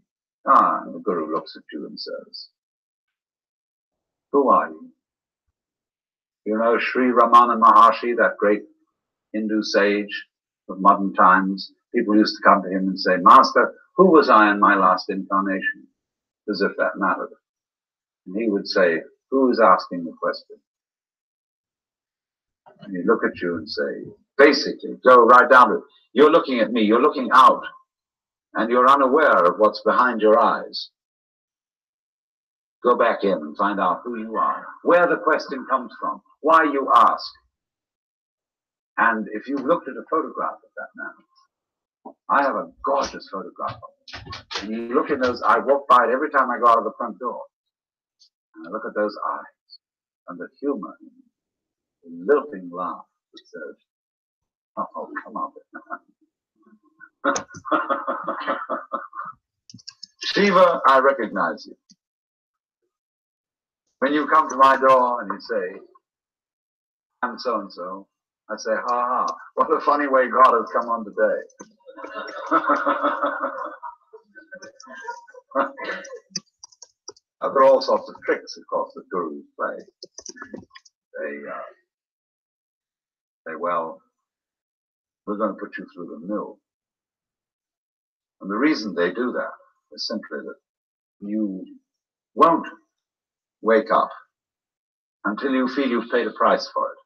Ah, and the guru looks at you and says, who are you? You know Sri Ramana Maharshi, that great Hindu sage of modern times? People used to come to him and say, Master, who was I in my last incarnation? As if that mattered. And he would say, who is asking the question? And he'd look at you and say, basically, go right down to it. You're looking at me, you're looking out, and you're unaware of what's behind your eyes. Go back in and find out who you are, where the question comes from, why you ask. And if you've looked at a photograph of that man, I have a gorgeous photograph of him. And you look in those, I walk by it every time I go out of the front door. And I look at those eyes and the humor, the lilting laugh that says, oh, come on. Shiva, I recognize you. When you come to my door and you say, I'm so-and-so, I say, ha ha, what a funny way God has come on today. There are all sorts of tricks, of course, that gurus play. They say, well, we're going to put you through the mill. And the reason they do that is simply that you won't wake up until you feel you've paid a price for it.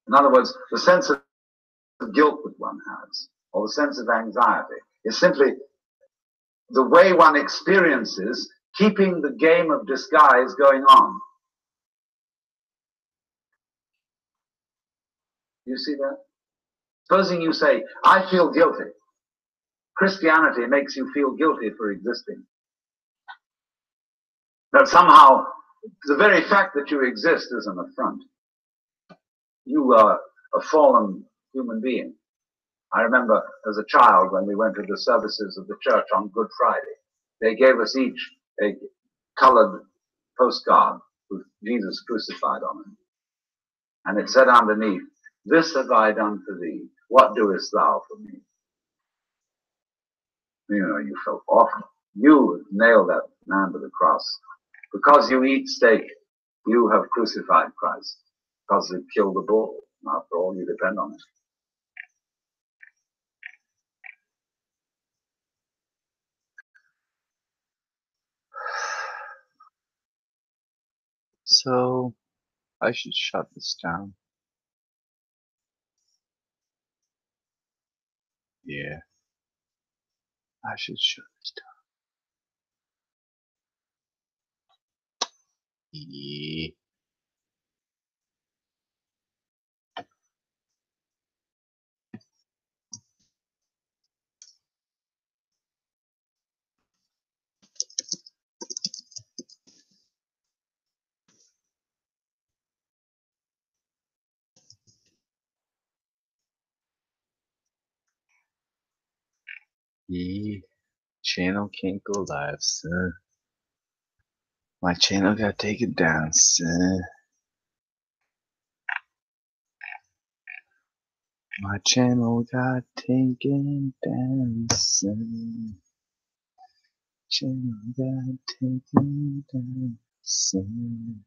In other words, the sense of guilt that one has, or the sense of anxiety, is simply the way one experiences keeping the game of disguise going on. You see that? Supposing you say, I feel guilty. Christianity makes you feel guilty for existing. That somehow, the very fact that you exist is an affront. You are a fallen human being. I remember as a child when we went to the services of the church on Good Friday, they gave us each a colored postcard with Jesus crucified on it. And it said underneath, this have I done for thee, what doest thou for me? You know, you felt awful. You nailed that man to the cross. Because you eat steak, you have crucified Christ. Because you killed the bull. After all, you depend on it. So, I should shut this down. Yeah, I should shut this down. Yeah. Yeah. Channel can't go live, son. My channel got taken down, son. My channel got taken down, son. God, take me down. Sing.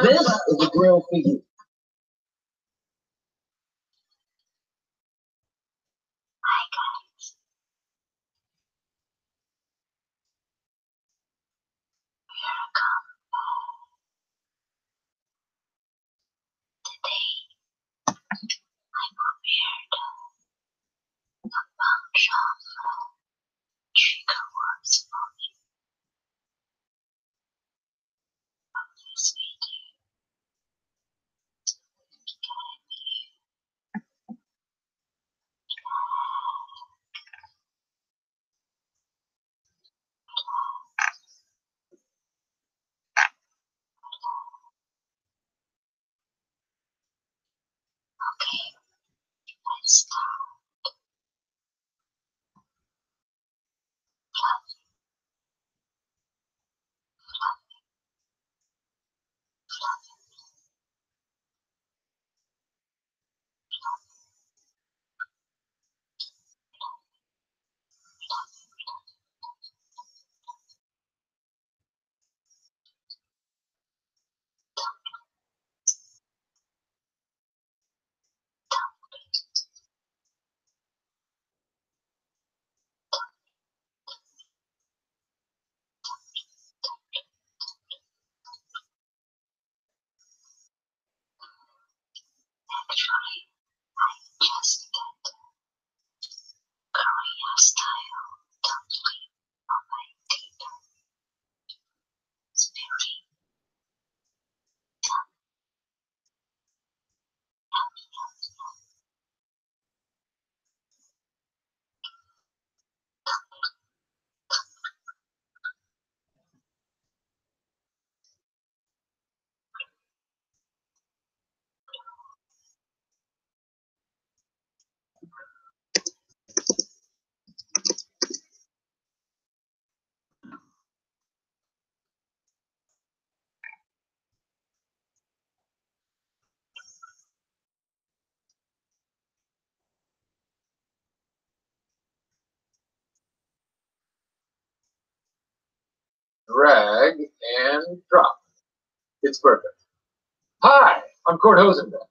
This is a grill for you. Drag and drop. It's perfect. Hi, I'm Kurt Hosenbeck.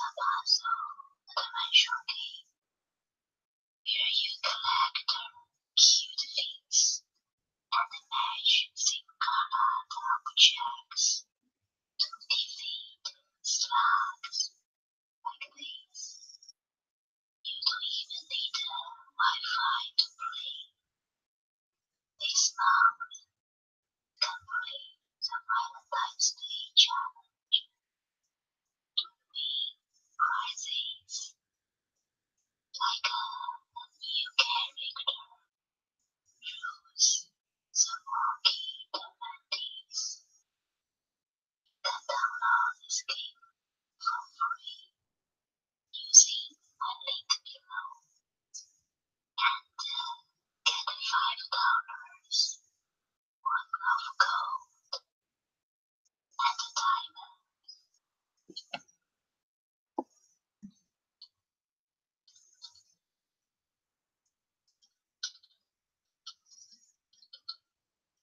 a puzzle, a dimensional game, where you collect cute things and imagine colored objects to defeat slugs like this. You don't even need a Wi-Fi to play. This month, complete the Valentine's Day challenge to win prizes like a new character, choose some monkey diamantes, then download this game for free using my link below and get $5 worth of gold and a diamond.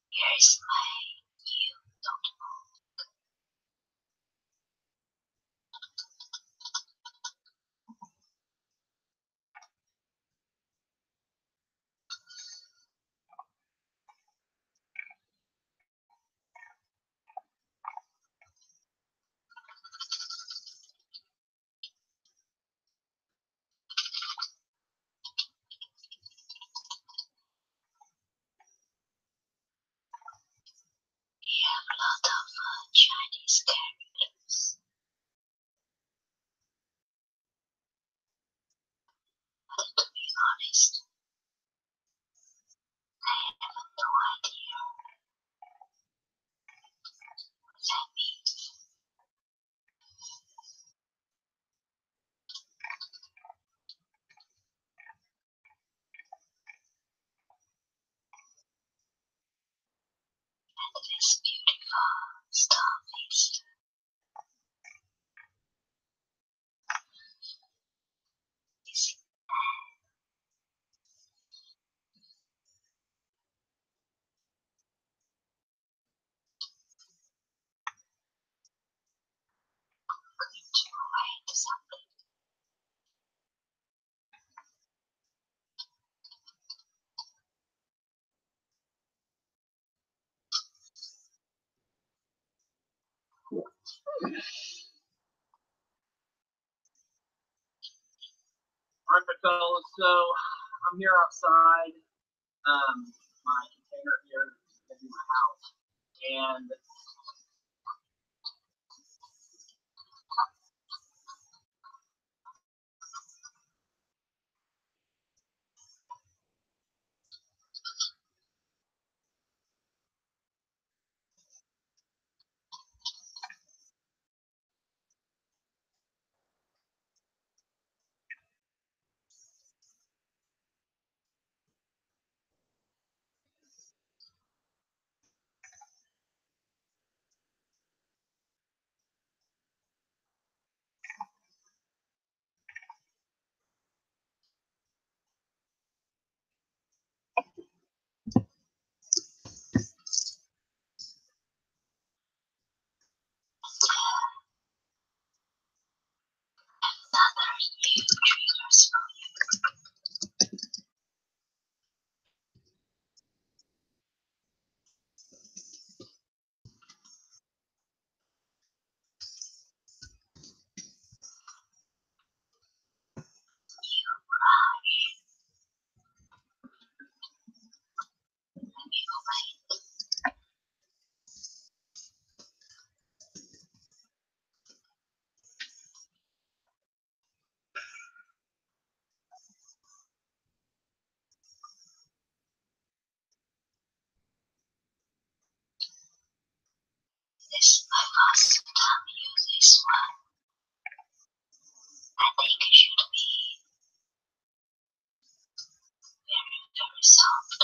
Here's my new notebook. We have a lot of Chinese characters, but to be honest, I have no idea what that means. And this beautiful starfish is going to wait something. Alright, fellas, so I'm here outside my container here in my house, and Another new triggers for you. You rush. Let me wait. This is my first time using this one. I think it should be very, very soft.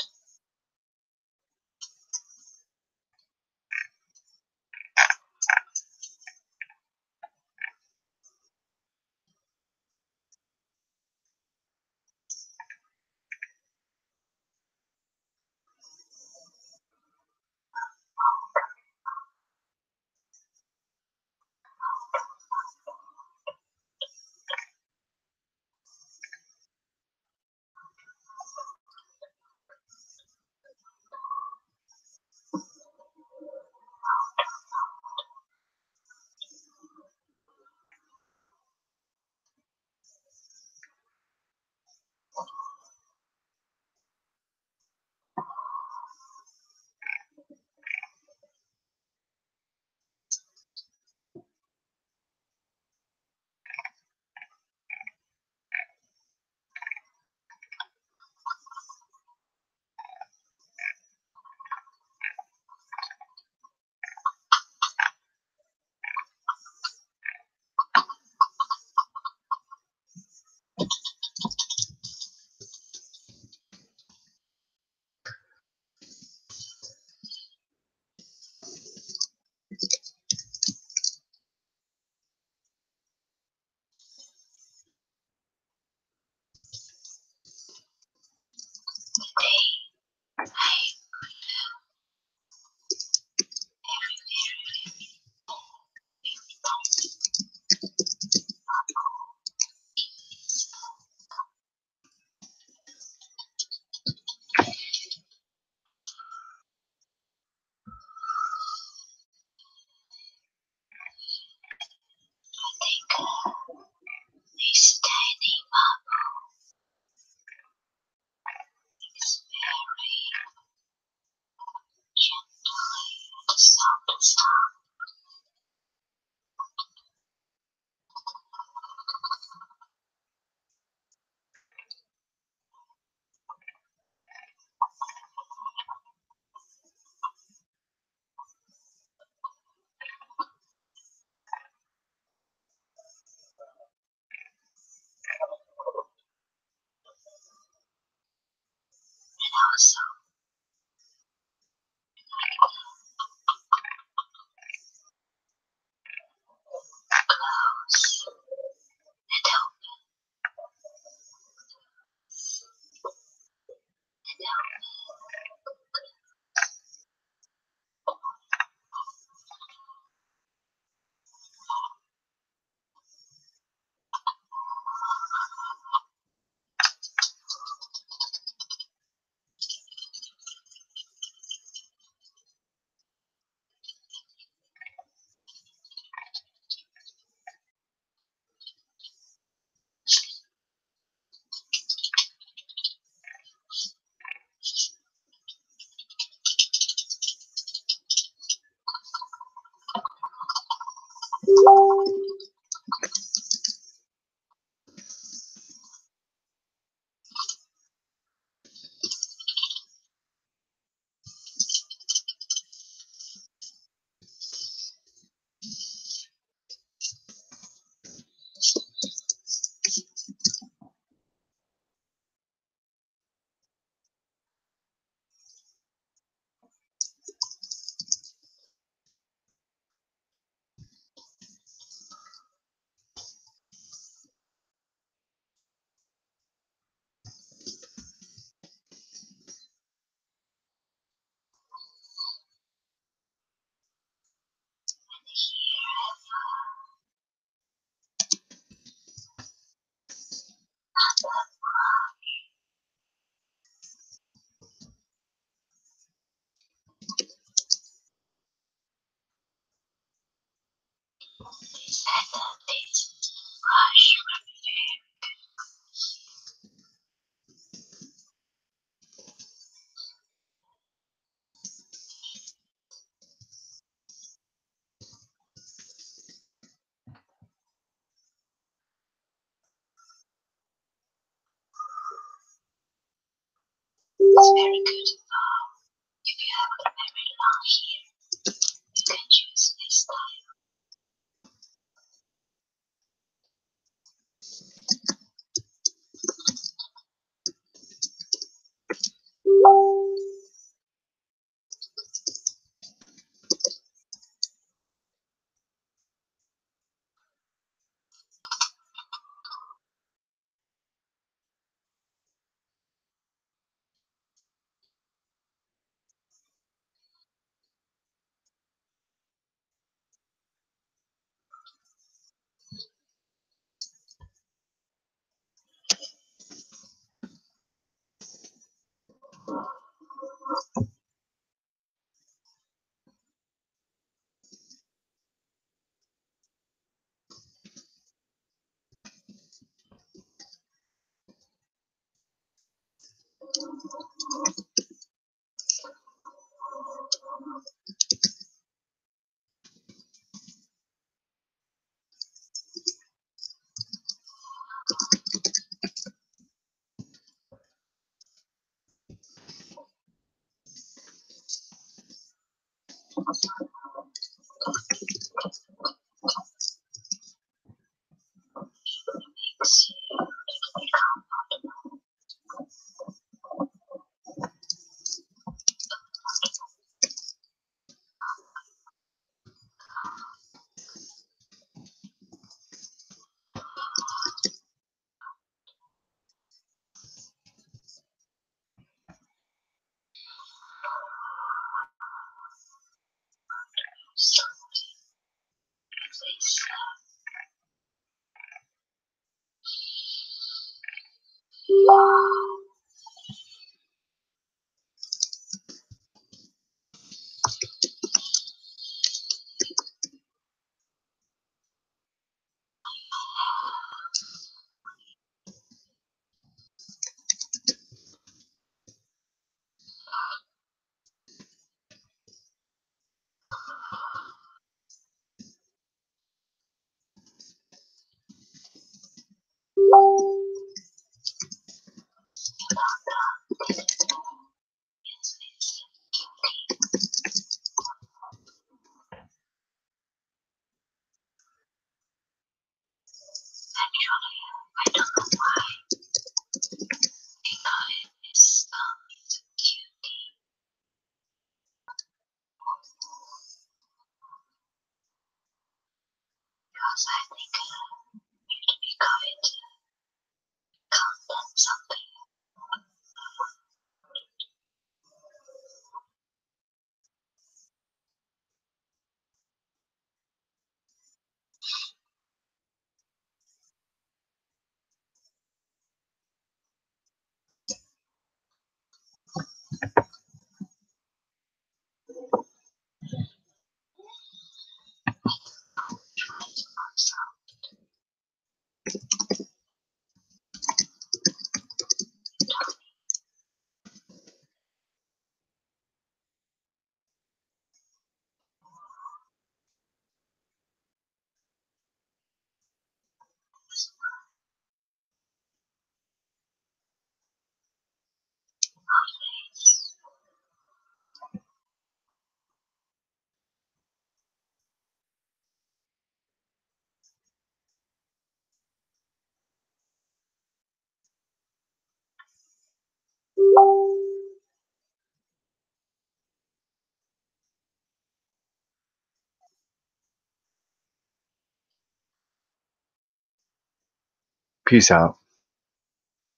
Peace out.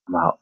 I'm out.